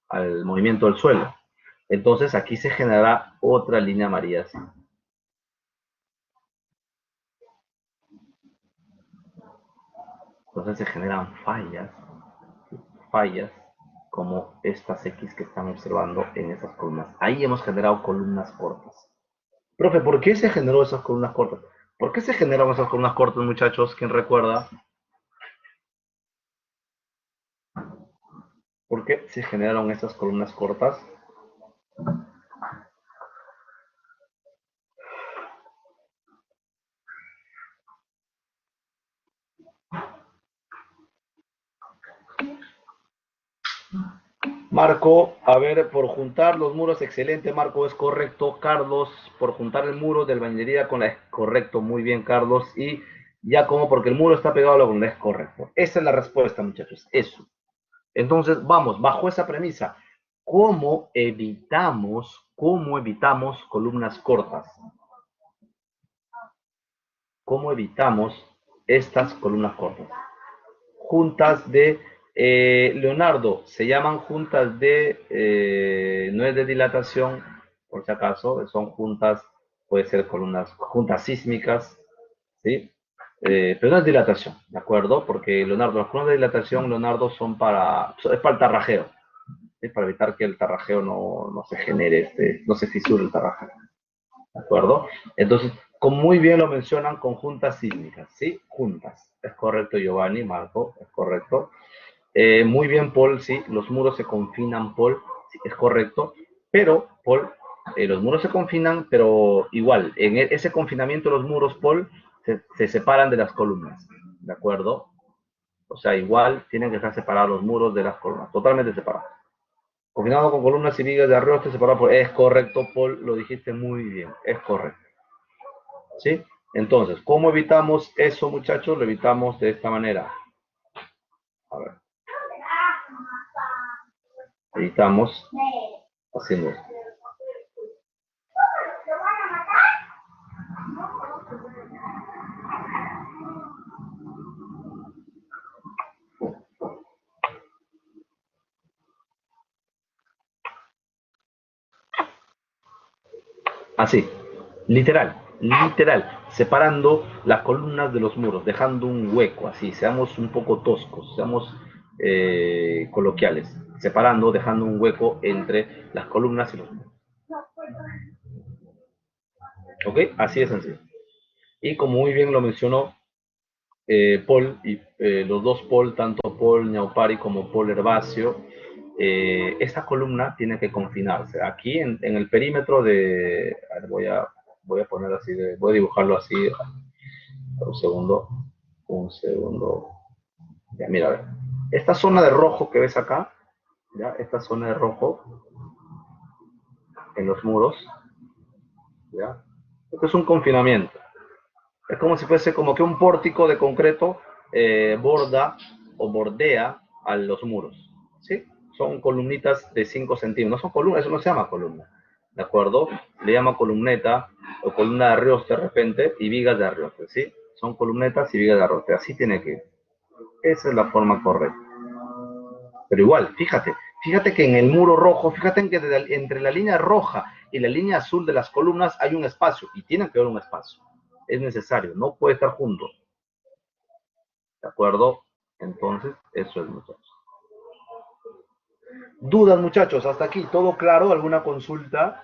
al movimiento del suelo. Entonces aquí se generará otra línea amarilla así. Entonces se generan fallas como estas X que están observando en esas columnas. Ahí hemos generado columnas cortas. Profe, ¿por qué se generó esas columnas cortas? ¿Por qué se generaron esas columnas cortas, muchachos? ¿Quién recuerda? ¿Por qué se generaron esas columnas cortas? Marco, a ver, por juntar los muros, excelente, Marco, es correcto. Carlos, por juntar el muro de albañilería con la... Es correcto, muy bien, Carlos. Y ya como porque el muro está pegado a la columna, es correcto. Esa es la respuesta, muchachos, eso. Entonces, vamos, bajo esa premisa, cómo evitamos columnas cortas? ¿Cómo evitamos estas columnas cortas? Juntas de Leonardo, se llaman juntas no es de dilatación, por si acaso, son juntas, puede ser columnas, juntas sísmicas, ¿sí? Pero no es dilatación, ¿de acuerdo? Porque Leonardo, las columnas de dilatación, Leonardo, es para el tarrajeo, ¿sí? Para evitar que el tarrajeo no se genere, no se fisure el tarrajeo. ¿De acuerdo? Entonces, como muy bien lo mencionan, con juntas sísmicas, ¿sí? Juntas. Es correcto, Giovanni, Marco, es correcto. Muy bien, Paul, sí, los muros se confinan, Paul, sí, es correcto. Pero, Paul, los muros se confinan, pero igual, en ese confinamiento de los muros, Paul, se separan de las columnas, ¿de acuerdo? O sea, igual tienen que estar separados los muros de las columnas, totalmente separados. Combinado con columnas y vigas de arriba, separado por... Es correcto, Paul, lo dijiste muy bien, es correcto. ¿Sí? Entonces, ¿cómo evitamos eso, muchachos? Lo evitamos de esta manera. A ver. Evitamos haciendo esto. Así, literal, separando las columnas de los muros, dejando un hueco, así, seamos un poco toscos, seamos coloquiales, separando, dejando un hueco entre las columnas y los muros. ¿Ok? Así de sencillo. Y como muy bien lo mencionó Paul, y los dos Paul, tanto Paul Ñaupari como Paul Herbacio, esta columna tiene que confinarse. Aquí en el perímetro de... A ver, voy a poner así, voy a dibujarlo así. Un segundo. Un segundo. Ya, mira, a ver. Esta zona de rojo que ves acá, ya, esta zona de rojo en los muros, ya. Esto es un confinamiento. Es como si fuese como que un pórtico de concreto borda o bordea a los muros. ¿Sí? Son columnitas de 5 centímetros. No son columnas, eso no se llama columna. ¿De acuerdo? Le llama columneta o columna de arioste de repente y vigas de arioste. ¿Sí? Son columnetas y vigas de arioste. Así tiene que ir. Esa es la forma correcta. Pero igual, fíjate que en el muro rojo, fíjate en que entre la línea roja y la línea azul de las columnas hay un espacio y tiene que haber un espacio. Es necesario, no puede estar junto. ¿De acuerdo? Entonces, eso es, muchachos. ¿Dudas, muchachos? Hasta aquí, ¿todo claro? ¿Alguna consulta?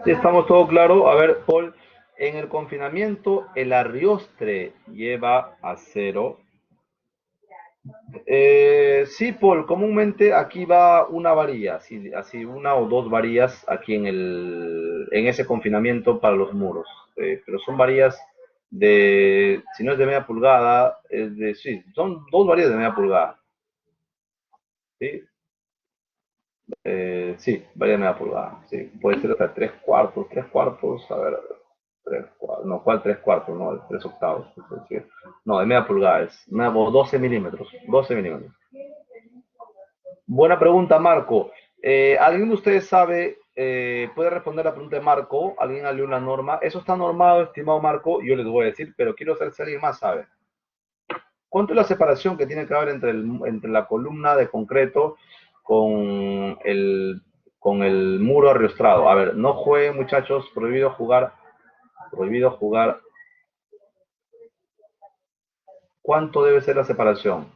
Sí, estamos todo claro. A ver, Paul, en el confinamiento el arriostre lleva a cero. Sí, Paul, comúnmente aquí va una varilla, así una o dos varillas aquí en ese confinamiento para los muros. Pero son varillas de, si no es de media pulgada, sí, son dos varillas de media pulgada. ¿Sí? Sí, varía de media pulgada. Sí, puede ser hasta tres cuartos, a ver, tres cuartos, no, ¿cuál tres cuartos? No, tres octavos. Es decir, no, de media pulgada, es 12 milímetros, 12 milímetros. Buena pregunta, Marco. ¿Alguien de ustedes sabe, puede responder la pregunta de Marco? ¿Alguien ha leído una norma? Eso está normado, estimado Marco, yo les voy a decir, pero quiero saber si alguien más sabe. ¿Cuánto es la separación que tiene que haber entre la columna de concreto con con el muro arriostrado? A ver, no jueguen, muchachos, prohibido jugar, prohibido jugar. ¿Cuánto debe ser la separación?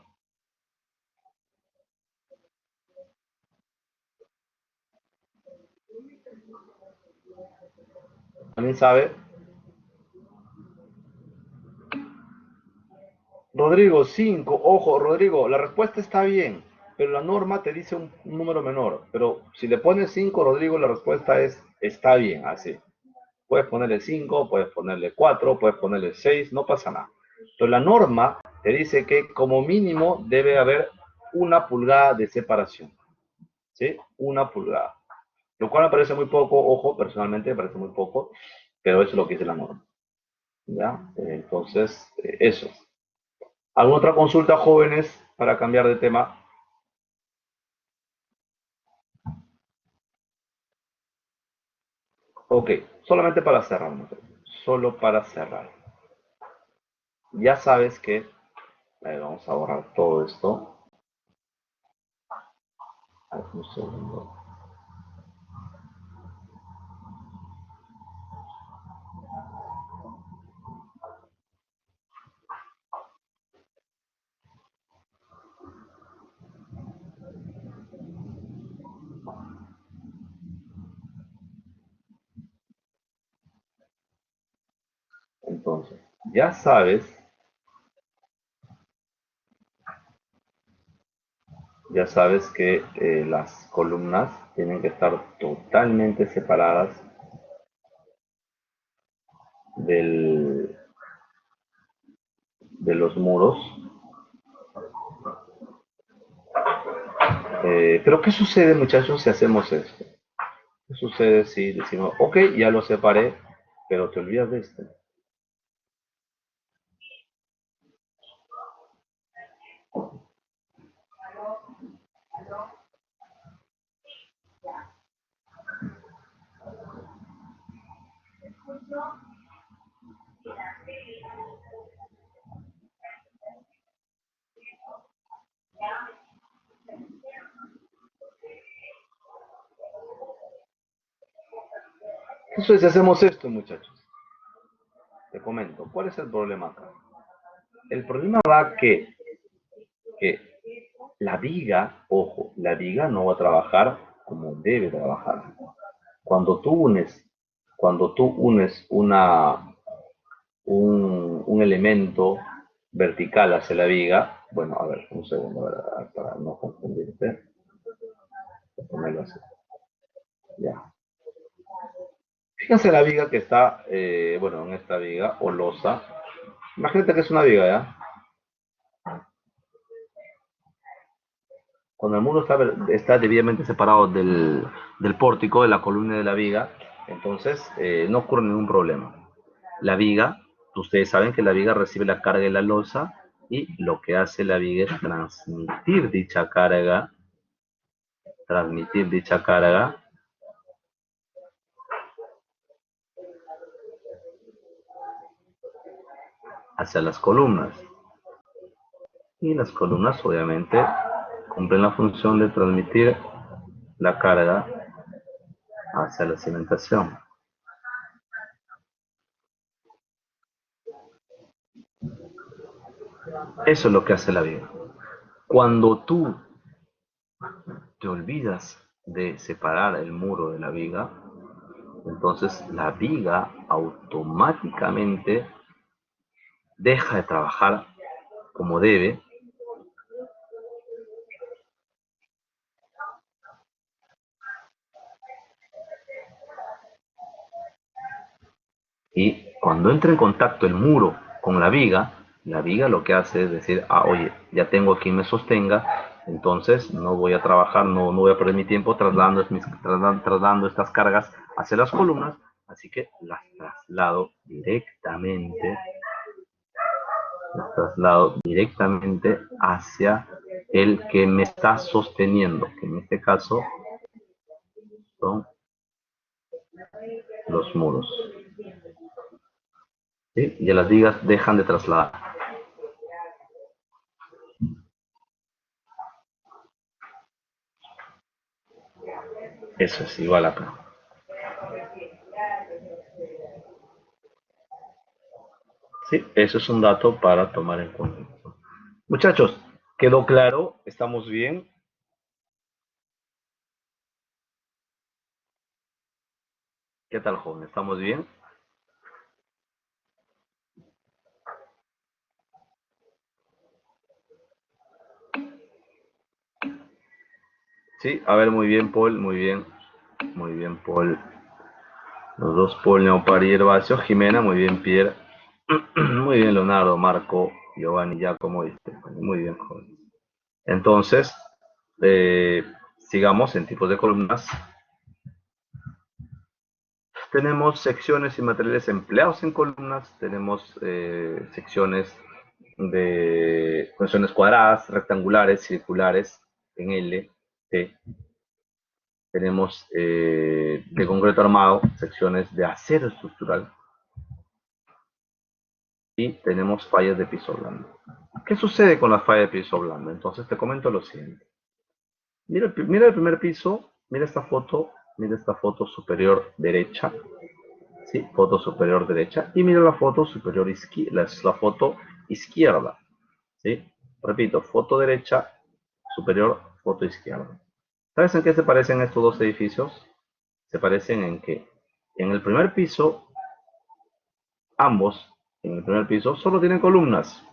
¿Alguien sabe? Rodrigo, 5. Ojo, Rodrigo, la respuesta está bien, pero la norma te dice un número menor. Pero si le pones 5, Rodrigo, la respuesta es está bien, así. Puedes ponerle 5, puedes ponerle 4, puedes ponerle 6, no pasa nada. Pero la norma te dice que como mínimo debe haber una pulgada de separación. ¿Sí? Una pulgada. Lo cual me parece muy poco, ojo, personalmente me parece muy poco, pero eso es lo que dice la norma. ¿Ya? Entonces, eso. ¿Alguna otra consulta, jóvenes, para cambiar de tema? Ok, solamente para cerrar, solo para cerrar. Ya sabes que, vamos a borrar todo esto. Un segundo. Entonces, ya sabes, ya sabes que las columnas tienen que estar totalmente separadas del, de los muros. Pero ¿qué sucede, muchachos, si hacemos esto? ¿Qué sucede si decimos, ok, ya lo separé, pero te olvidas de esto? Entonces, si hacemos esto, muchachos, te comento, ¿cuál es el problema acá? El problema va que la viga, ojo, la viga no va a trabajar como debe trabajar. Cuando tú unes, cuando tú unes un elemento vertical hacia la viga, bueno, a ver, un segundo, a ver, para no confundirte, voy a ponerlo así, ya. Fíjense la viga que está, bueno, en esta viga o losa. Imagínate que es una viga, ¿ya? Cuando el muro está debidamente separado del pórtico, de la columna de la viga, entonces no ocurre ningún problema. La viga, ustedes saben que la viga recibe la carga de la losa y lo que hace la viga es transmitir dicha carga hacia las columnas. Y las columnas obviamente cumplen la función de transmitir la carga hacia la cimentación. Eso es lo que hace la viga. Cuando tú te olvidas de separar el muro de la viga, entonces la viga automáticamente deja de trabajar como debe y cuando entra en contacto el muro con la viga lo que hace es decir, ah, oye, ya tengo quien me sostenga, entonces no voy a trabajar, no voy a perder mi tiempo trasladando estas cargas hacia las columnas, así que las traslado directamente hacia el que me está sosteniendo, que en este caso son los muros. ¿Sí? Y las vigas dejan de trasladar. Eso es igual acá. Sí, eso es un dato para tomar en cuenta. Muchachos, ¿quedó claro? ¿Estamos bien? ¿Qué tal, joven? ¿Estamos bien? Sí, a ver, muy bien, Paul, muy bien. Muy bien, Paul. Los dos, Paul, Neopar y Herbacio. Jimena, muy bien, Pierre. Muy bien, Leonardo, Marco, Giovanni, Giacomo y Stefani. Muy bien, joven. Entonces, eh, sigamos en tipos de columnas. Tenemos secciones y materiales empleados en columnas, tenemos secciones de secciones cuadradas, rectangulares, circulares, en L, T. Tenemos de concreto armado, secciones de acero estructural y tenemos fallas de piso blando. ¿Qué sucede con las fallas de piso blando? Entonces te comento lo siguiente. Mira el primer piso, mira esta foto superior derecha, ¿sí? Foto superior derecha y mira la foto superior izquierda, la foto izquierda, ¿sí? Repito, foto derecha, superior, foto izquierda. ¿Sabes en qué se parecen estos dos edificios? Se parecen en que en el primer piso, ambos, en el primer piso, solo tienen columnas,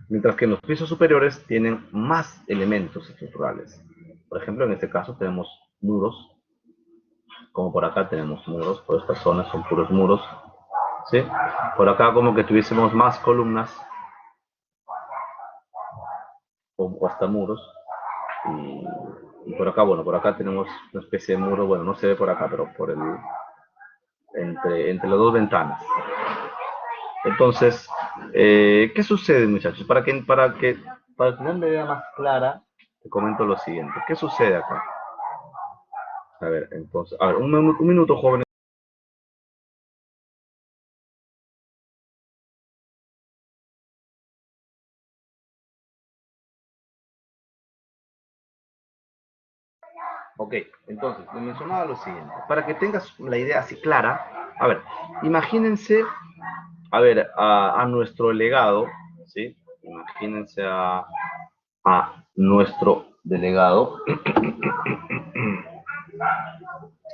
mientras que en los pisos superiores tienen más elementos estructurales. Por ejemplo, en este caso tenemos muros, como por acá tenemos muros, por estas zonas son puros muros, ¿sí? Por acá como que tuviésemos más columnas o hasta muros. Y por acá, bueno, por acá tenemos una especie de muro, bueno, no se ve por acá, pero entre las dos ventanas. Entonces, ¿qué sucede, muchachos? Para tener una idea más clara, te comento lo siguiente. ¿Qué sucede acá? A ver, entonces, a ver, un minuto, jóvenes. Ok, entonces, me mencionaba lo siguiente. Para que tengas la idea así clara, a ver, imagínense, a ver, a nuestro delegado, ¿sí? Imagínense a nuestro delegado,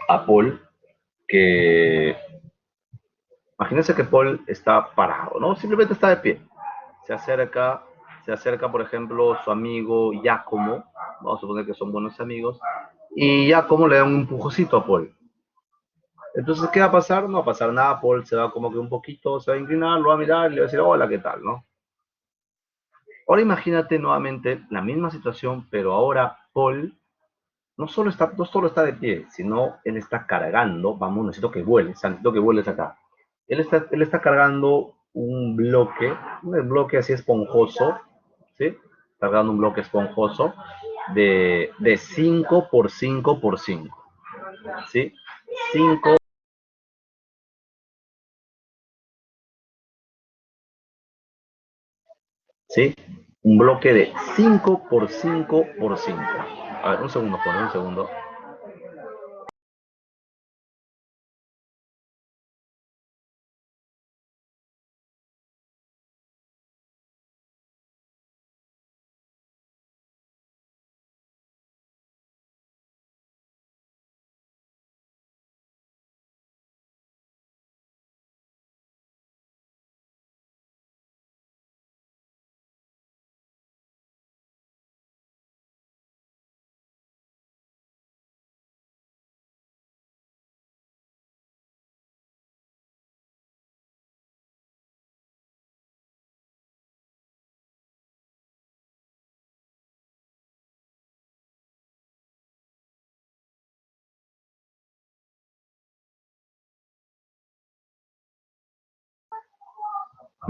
a Paul, que imagínense que Paul está parado, ¿no? Simplemente está de pie. Se acerca, se acerca, por ejemplo, su amigo Giacomo, vamos a suponer que son buenos amigos, y Giacomo le da un empujocito a Paul. Entonces, ¿qué va a pasar? No va a pasar nada, Paul se va como que un poquito, se va a inclinar, lo va a mirar y le va a decir, hola, ¿qué tal? ¿No? Ahora imagínate nuevamente la misma situación, pero ahora Paul no solo está de pie, sino él está cargando, vamos, necesito que vueles, necesito que vueles acá. Él está cargando un bloque así esponjoso, ¿sí? Cargando un bloque esponjoso de 5 por 5 por 5, ¿sí? 5, ¿sí? Un bloque de 5 por 5 por 5. A ver, un segundo, Juan, un segundo.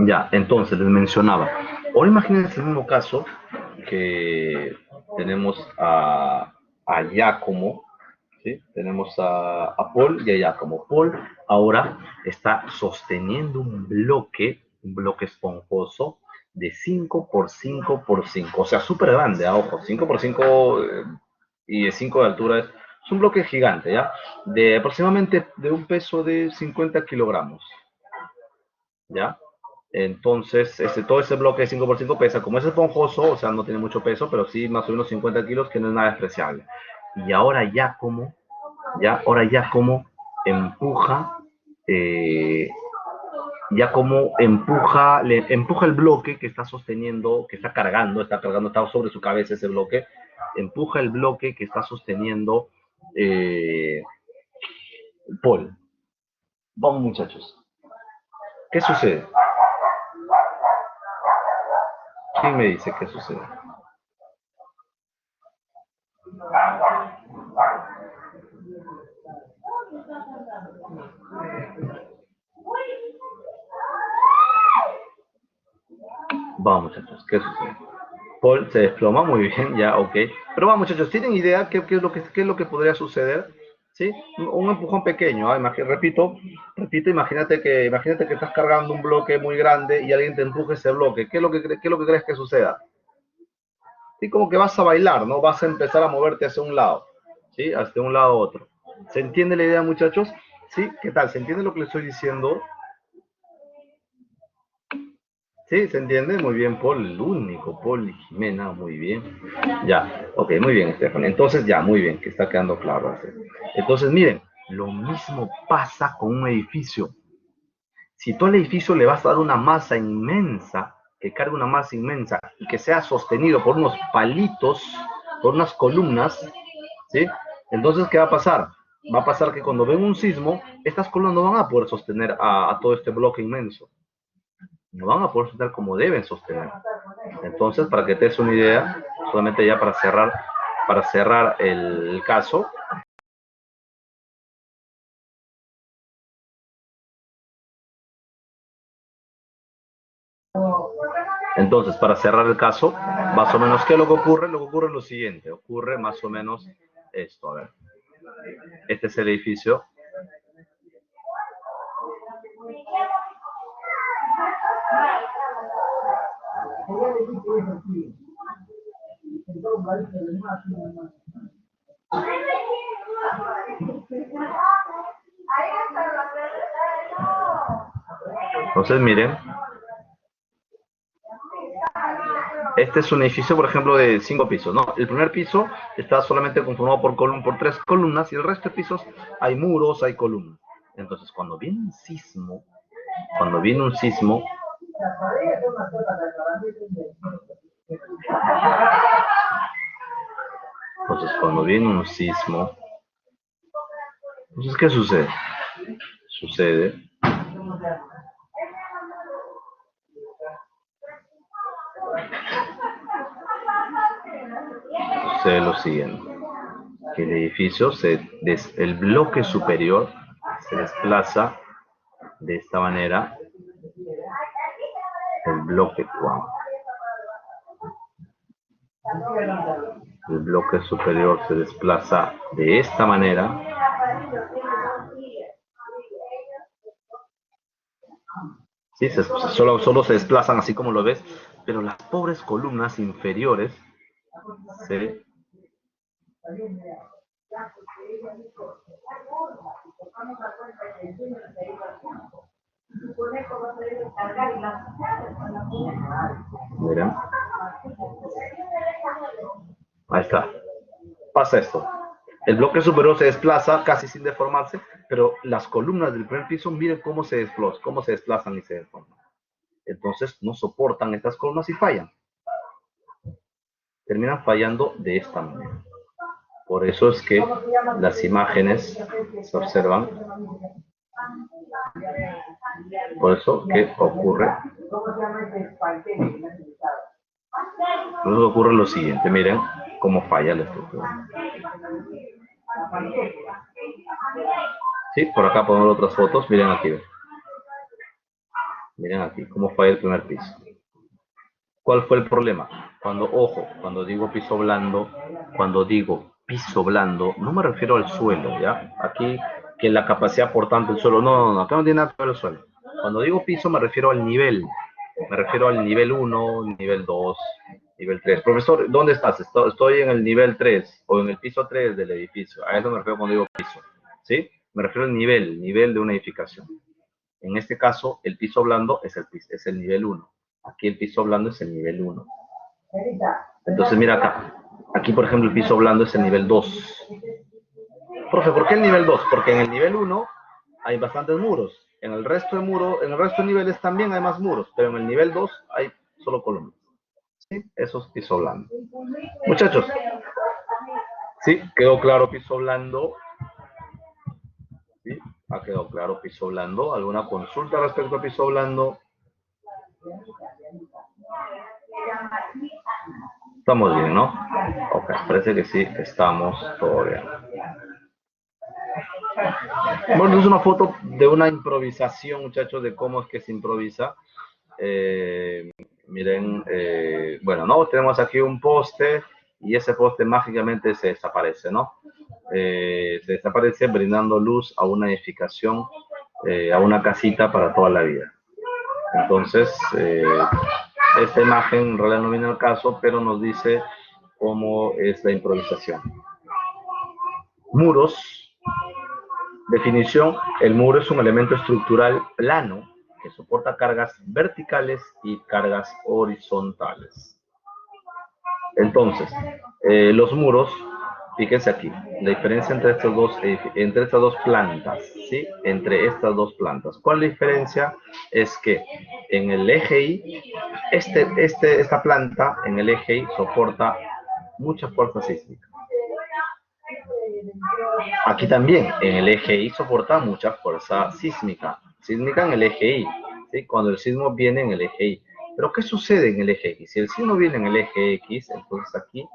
Ya, entonces les mencionaba. Ahora imagínense el mismo caso que tenemos a Giacomo, ¿sí? Tenemos a Paul y a Giacomo. Paul ahora está sosteniendo un bloque esponjoso de 5 por 5 por 5, o sea, súper grande, ojo, 5 por 5 y de 5 de altura es un bloque gigante, ¿ya? De aproximadamente de un peso de 50 kilogramos, ¿ya? Entonces, todo ese bloque de 5 por 5 pesa, como es esponjoso, o sea, no tiene mucho peso, pero sí más o menos 50 kilos, que no es nada despreciable. Y ahora ya como empuja, eh, ya como empuja, le empuja el bloque que está sosteniendo, que está cargando, está sobre su cabeza ese bloque, empuja el bloque que está sosteniendo eh, Paul. Vamos muchachos, ¿qué sucede? ¿Quién me dice qué sucede? Vamos muchachos, ¿qué sucede? Paul se desploma, muy bien, ya, ok. Pero vamos, muchachos, ¿tienen idea qué es lo que podría suceder? ¿Sí? Un empujón pequeño, repito, imagínate que estás cargando un bloque muy grande y alguien te empuje ese bloque. ¿Qué es lo que crees que suceda? Sí, como que vas a bailar, ¿no? Vas a empezar a moverte hacia un lado, ¿sí? Hacia un lado a otro. ¿Se entiende la idea, muchachos? ¿Sí? ¿Qué tal? ¿Se entiende lo que les estoy diciendo? Sí, ¿se entiende? Muy bien, Paul, el único, Paul y Jimena, muy bien. Ya, ok, muy bien, Estefan. Entonces, ya, muy bien, que está quedando claro. Entonces, miren, lo mismo pasa con un edificio. Si tú al edificio le vas a dar una masa inmensa, que cargue una masa inmensa y que sea sostenido por unos palitos, por unas columnas, ¿sí? Entonces, ¿qué va a pasar? Va a pasar que cuando ven un sismo, estas columnas no van a poder sostener a todo este bloque inmenso. No van a poder sostener como deben sostener. Entonces, para que te des una idea, solamente ya para cerrar el caso, entonces, para cerrar el caso, más o menos, ¿qué es lo que ocurre? Lo que ocurre es lo siguiente, ocurre más o menos esto, a ver, este es el edificio, Entonces, miren. Este es un edificio, por ejemplo, de 5 pisos, ¿no? El primer piso está solamente conformado por 3 columnas y el resto de pisos hay muros, hay columnas. Entonces, cuando viene un sismo, entonces, ¿qué sucede? Sucede lo siguiente, que el edificio, el bloque superior se desplaza de esta manera, el bloque superior se desplaza de esta manera, ¿sí? Solo se desplazan así como lo ves, pero las pobres columnas inferiores se miren, ahí está, pasa esto. El bloque superior se desplaza casi sin deformarse, pero las columnas del primer piso, miren cómo se desplazan y se deforman. Entonces no soportan estas columnas y fallan. Terminan fallando de esta manera. Por eso es que las imágenes se observan. Por eso que ocurre. Luego ocurre lo siguiente, miren cómo falla la estructura. Sí, por acá ponemos otras fotos, miren aquí. Miren aquí cómo falla el primer piso. ¿Cuál fue el problema? Cuando digo piso blando, no me refiero al suelo, ¿ya? Aquí, que la capacidad por tanto el suelo, no, acá no tiene nada que ver el suelo. Cuando digo piso me refiero al nivel. Me refiero al nivel 1, nivel 2, nivel 3. Profesor, ¿dónde estás? Estoy en el nivel 3 o en el piso 3 del edificio. A eso me refiero cuando digo piso, ¿sí? Me refiero al nivel de una edificación. En este caso, el piso blando es el nivel 1. Aquí el piso blando es el nivel 1. Entonces, mira acá. Aquí, por ejemplo, el piso blando es el nivel 2. Profe, ¿por qué el nivel 2? Porque en el nivel 1 hay bastantes muros. En el resto de niveles también hay más muros, pero en el nivel 2 hay solo columnas. ¿Sí? Eso es piso blando. Muchachos, ¿sí? ¿Quedó claro piso blando? ¿Sí? ¿Ha quedado claro piso blando? ¿Alguna consulta respecto a piso blando? Estamos bien, ¿no? Ok, parece que sí, estamos todo bien. Bueno, es una foto de una improvisación, muchachos, de cómo es que se improvisa. Miren, bueno, ¿no? Tenemos aquí un poste y ese poste mágicamente se desaparece, ¿no? Se desaparece brindando luz a una edificación, a una casita para toda la vida. Entonces, esta imagen en realidad no viene al caso, pero nos dice cómo es la improvisación. Muros. Definición: el muro es un elemento estructural plano que soporta cargas verticales y cargas horizontales. Entonces, los muros, fíjense aquí, la diferencia entre estas dos plantas, ¿sí? Entre estas dos plantas. ¿Cuál es la diferencia? Es que en el eje Y, esta planta en el eje Y soporta mucha fuerza sísmica. Aquí también, en el eje Y soporta mucha fuerza sísmica. Sísmica en el eje Y, ¿sí? Cuando el sismo viene en el eje Y. Pero ¿qué sucede en el eje X? Si el sismo viene en el eje X, entonces aquí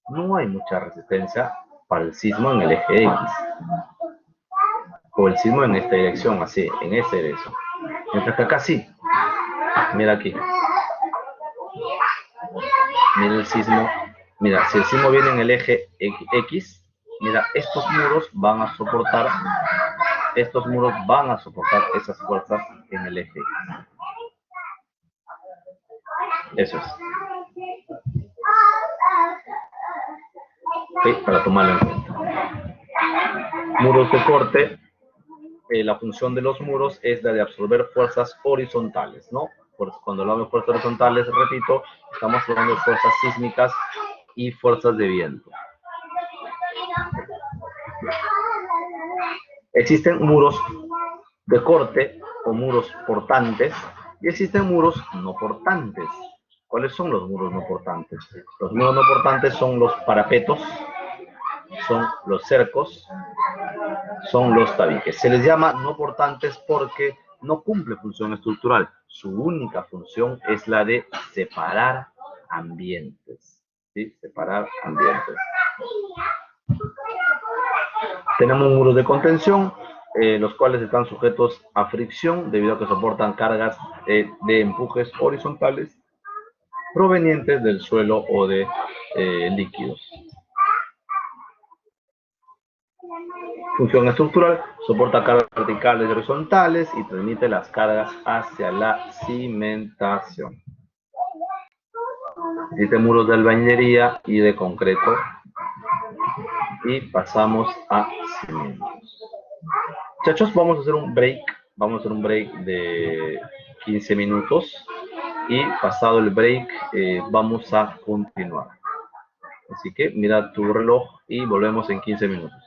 no hay mucha resistencia para el sismo en el eje X. O el sismo en esta dirección, así, en esta dirección. Mientras que acá sí. Mira aquí. Mira el sismo. Mira, si el sismo viene en el eje X, mira, estos muros van a soportar esas fuerzas en el eje X. Eso es. Sí, para tomarlo en cuenta. Muros de corte, la función de los muros es la de absorber fuerzas horizontales, ¿no? Cuando hablamos de fuerzas horizontales, repito, estamos hablando de fuerzas sísmicas y fuerzas de viento. Existen muros de corte o muros portantes y existen muros no portantes. ¿Cuáles son los muros no portantes? Los muros no portantes son los parapetos, son los cercos, son los tabiques. Se les llama no portantes porque no cumple función estructural. Su única función es la de separar ambientes. ¿Sí? Separar ambientes. Tenemos muros de contención, los cuales están sujetos a fricción debido a que soportan cargas de empujes horizontales provenientes del suelo o de líquidos. Función estructural, soporta cargas verticales y horizontales y transmite las cargas hacia la cimentación. Existen muros de albañilería y de concreto. Y pasamos a cimientos. Muchachos, vamos a hacer un break. Vamos a hacer un break de 15 minutos. Y pasado el break, vamos a continuar. Así que mira tu reloj y volvemos en 15 minutos.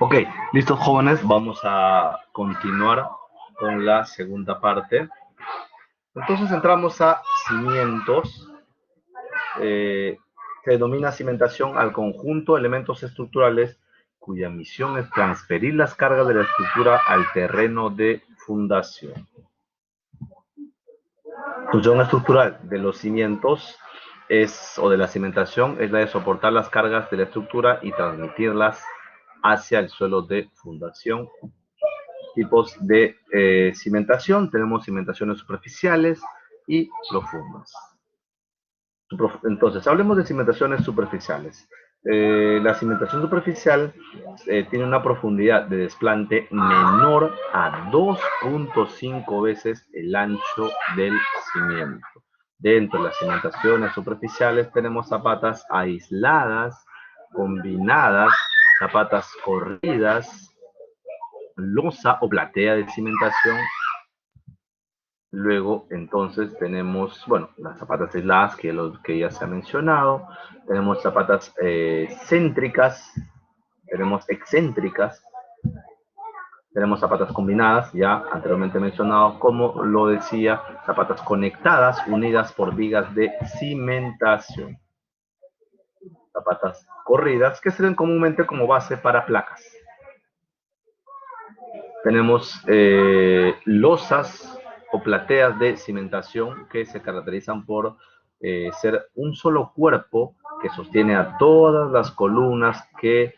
Ok, listos jóvenes, vamos a continuar con la segunda parte. Entonces entramos a cimientos. Se denomina cimentación al conjunto de elementos estructurales cuya misión es transferir las cargas de la estructura al terreno de fundación. Función estructural de los cimientos o de la cimentación es la de soportar las cargas de la estructura y transmitirlas hacia el suelo de fundación. Tipos de cimentación: tenemos cimentaciones superficiales y profundas. Entonces, hablemos de cimentaciones superficiales. La cimentación superficial tiene una profundidad de desplante menor a 2.5 veces el ancho del cimiento. Dentro de las cimentaciones superficiales tenemos zapatas aisladas, combinadas, zapatas corridas, losa o platea de cimentación. Luego, entonces, tenemos, bueno, las zapatas aisladas que ya se ha mencionado. Tenemos zapatas céntricas, tenemos excéntricas, tenemos zapatas combinadas, ya anteriormente mencionado, como lo decía, zapatas conectadas, unidas por vigas de cimentación. Zapatas corridas, que sirven comúnmente como base para placas. Tenemos losas o plateas de cimentación que se caracterizan por ser un solo cuerpo que sostiene a todas las columnas que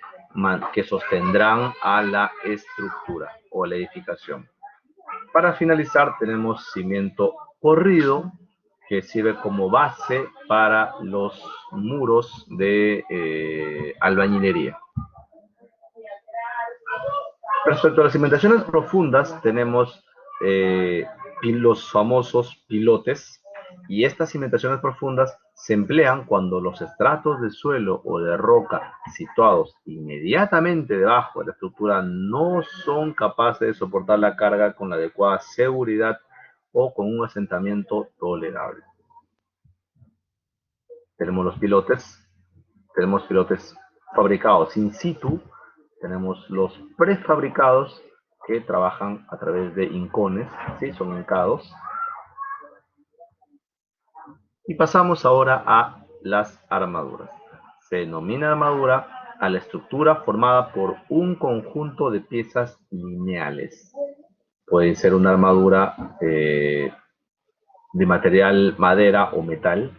sostendrán a la estructura o a la edificación. Para finalizar tenemos cimiento corrido, que sirve como base para los muros de albañilería. Respecto a las cimentaciones profundas, tenemos los famosos pilotes, y estas cimentaciones profundas se emplean cuando los estratos de suelo o de roca situados inmediatamente debajo de la estructura no son capaces de soportar la carga con la adecuada seguridad o con un asentamiento tolerable. Tenemos pilotes fabricados in situ, tenemos los prefabricados que trabajan a través de hincones, ¿sí? Son hincados. Y pasamos ahora a las armaduras. Se denomina armadura a la estructura formada por un conjunto de piezas lineales. Puede ser una armadura de material madera o metal,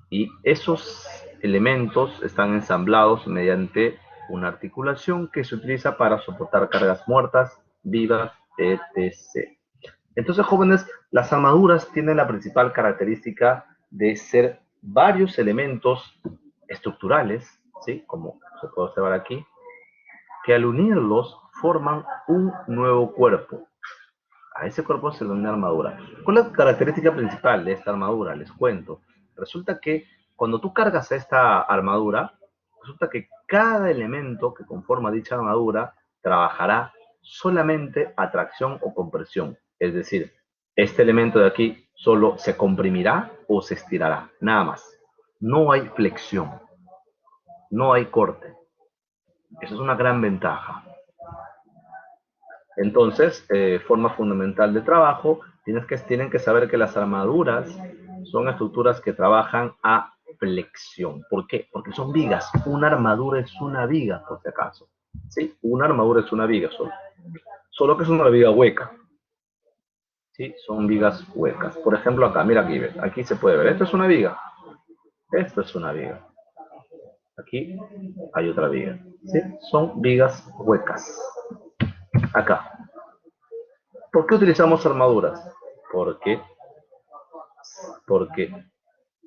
y esos elementos están ensamblados mediante una articulación que se utiliza para soportar cargas muertas, vivas, etc. Entonces, jóvenes, las armaduras tienen la principal característica de ser varios elementos estructurales, ¿sí? Como se puede observar aquí, que al unirlos forman un nuevo cuerpo. A ese cuerpo se denomina armadura. ¿Cuál es la característica principal de esta armadura? Les cuento. Resulta que cuando tú cargas a esta armadura, resulta que cada elemento que conforma dicha armadura trabajará solamente a tracción o compresión. Es decir, este elemento de aquí solo se comprimirá o se estirará, nada más. No hay flexión, no hay corte. Esa es una gran ventaja. Entonces, forma fundamental de trabajo, tienen que saber que las armaduras son estructuras que trabajan a flexión. ¿Por qué? Porque son vigas. Una armadura es una viga, por si acaso. ¿Sí? Una armadura es una viga solo. Solo que es una viga hueca. ¿Sí? Son vigas huecas. Por ejemplo, acá, mira aquí, aquí se puede ver. Esto es una viga. Esto es una viga. Aquí hay otra viga. ¿Sí? Son vigas huecas. Acá. ¿Por qué utilizamos armaduras? Porque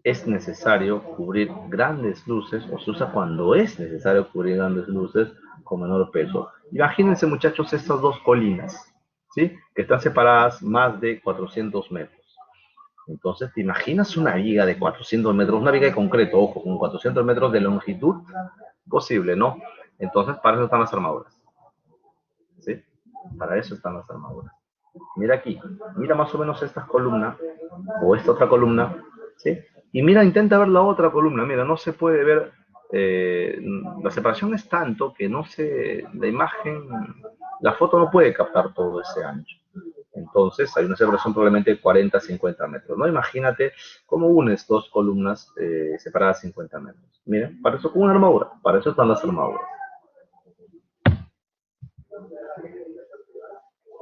es necesario cubrir grandes luces, o se usa cuando es necesario cubrir grandes luces con menor peso. Imagínense, muchachos, estas dos colinas, ¿sí? Que están separadas más de 400 metros. Entonces, ¿te imaginas una viga de 400 metros? Una viga de concreto, ojo, con 400 metros de longitud. Posible, ¿no? Entonces, para eso están las armaduras. ¿Sí? Para eso están las armaduras. Mira aquí, mira más o menos esta columna, o esta otra columna, ¿sí? Y mira, intenta ver la otra columna, mira, no se puede ver la separación es tanto que no se, la imagen, la foto no puede captar todo ese ancho. Entonces hay una separación probablemente de 40 a 50 metros, ¿no? Imagínate cómo unes dos columnas separadas 50 metros. Miren, para eso con una armadura, para eso están las armaduras.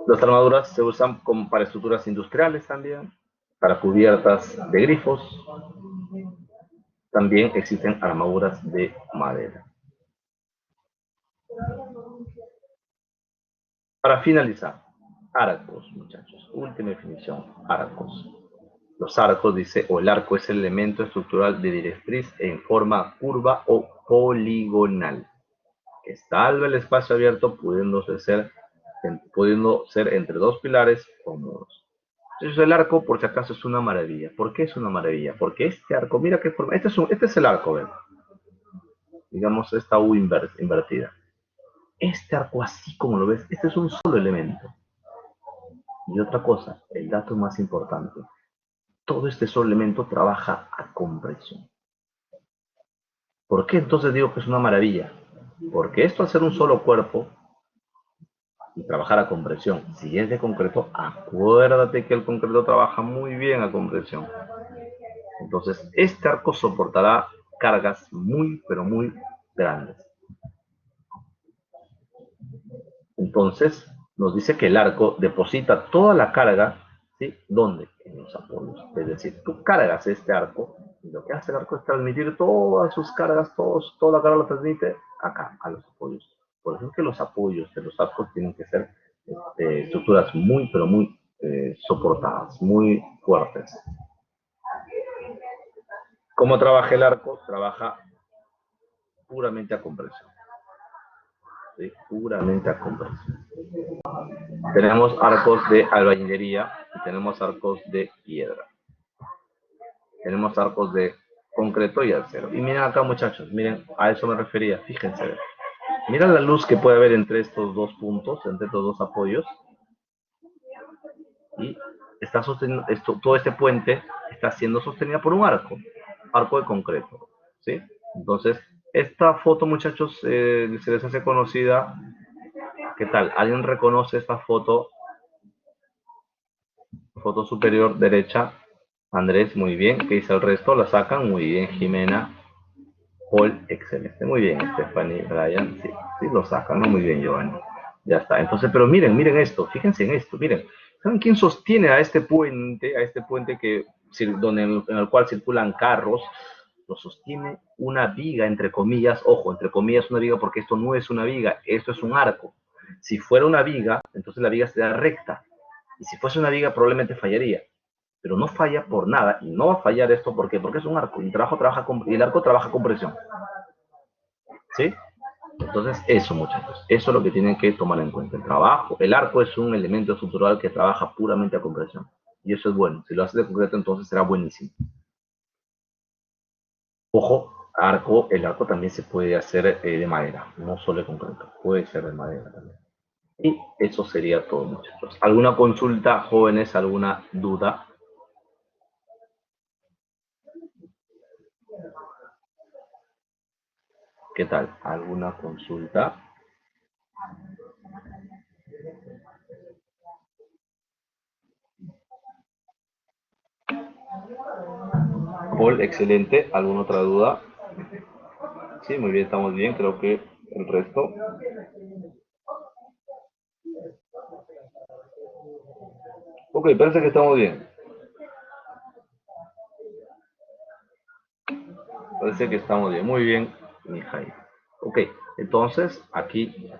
Las armaduras se usan como para estructuras industriales también, para cubiertas de grifos. También existen armaduras de madera. Para finalizar, arcos, muchachos. Última definición, arcos. Los arcos, dice, o el arco es el elemento estructural de directriz en forma curva o poligonal, que salva el espacio abierto pudiendo ser entre dos pilares o muros. Entonces el arco, por si acaso, es una maravilla. ¿Por qué es una maravilla? Porque este arco, mira qué forma, este es el arco, ¿ven? Digamos esta U invertida. Este arco, así como lo ves, este es un solo elemento. Y otra cosa, el dato más importante, todo este solo elemento trabaja a compresión. ¿Por qué entonces digo que es una maravilla? Porque esto al ser un solo cuerpo y trabajar a compresión, si es de concreto, acuérdate que el concreto trabaja muy bien a compresión. Entonces, este arco soportará cargas muy, pero muy grandes. Entonces, nos dice que el arco deposita toda la carga, ¿sí? ¿Dónde? En los apoyos. Es decir, tú cargas este arco y lo que hace el arco es transmitir todas sus cargas, toda la carga la transmite acá, a los apoyos. Por eso es que los apoyos de los arcos tienen que ser estructuras muy, pero muy soportadas, muy fuertes. ¿Cómo trabaja el arco? Trabaja puramente a compresión. ¿Sí? Puramente a compresión. Tenemos arcos de albañilería y tenemos arcos de piedra. Tenemos arcos de concreto y acero. Y miren acá, muchachos, miren, a eso me refería, fíjense. Miren la luz que puede haber entre estos dos puntos, entre estos dos apoyos. Y está sostenido, todo este puente está siendo sostenido por un arco de concreto. ¿Sí? Entonces, esta foto, muchachos, se les hace conocida. ¿Qué tal? ¿Alguien reconoce esta foto? Foto superior derecha. Andrés, muy bien. ¿Qué dice el resto? La sacan. Muy bien, Jimena. Paul, excelente. Muy bien, Stephanie, Brian. Sí, sí lo sacan, ¿no? Muy bien, Giovanni. Ya está. Entonces, pero miren esto. Fíjense en esto, miren. ¿Saben quién sostiene a este puente? A este puente en el cual circulan carros. Lo sostiene una viga, entre comillas. Ojo, entre comillas una viga porque esto no es una viga, esto es un arco. Si fuera una viga, entonces la viga sería recta. Y si fuese una viga, probablemente fallaría. Pero no falla por nada. Y no va a fallar esto, ¿por qué? Porque es un arco. Y el arco trabaja con presión. ¿Sí? Entonces, eso, muchachos. Eso es lo que tienen que tomar en cuenta. El arco es un elemento estructural que trabaja puramente a compresión. Y eso es bueno. Si lo haces de concreto, entonces será buenísimo. Ojo, el arco también se puede hacer de madera, no solo de concreto. Puede ser de madera también. Y eso sería todo, muchachos. ¿Alguna consulta, jóvenes? ¿Alguna duda? ¿Qué tal? ¿Alguna consulta? Paul, excelente. ¿Alguna otra duda? Sí, muy bien, estamos bien. Creo que el resto. Ok, parece que estamos bien. Parece que estamos bien. Muy bien, Mijail. Ok, entonces aquí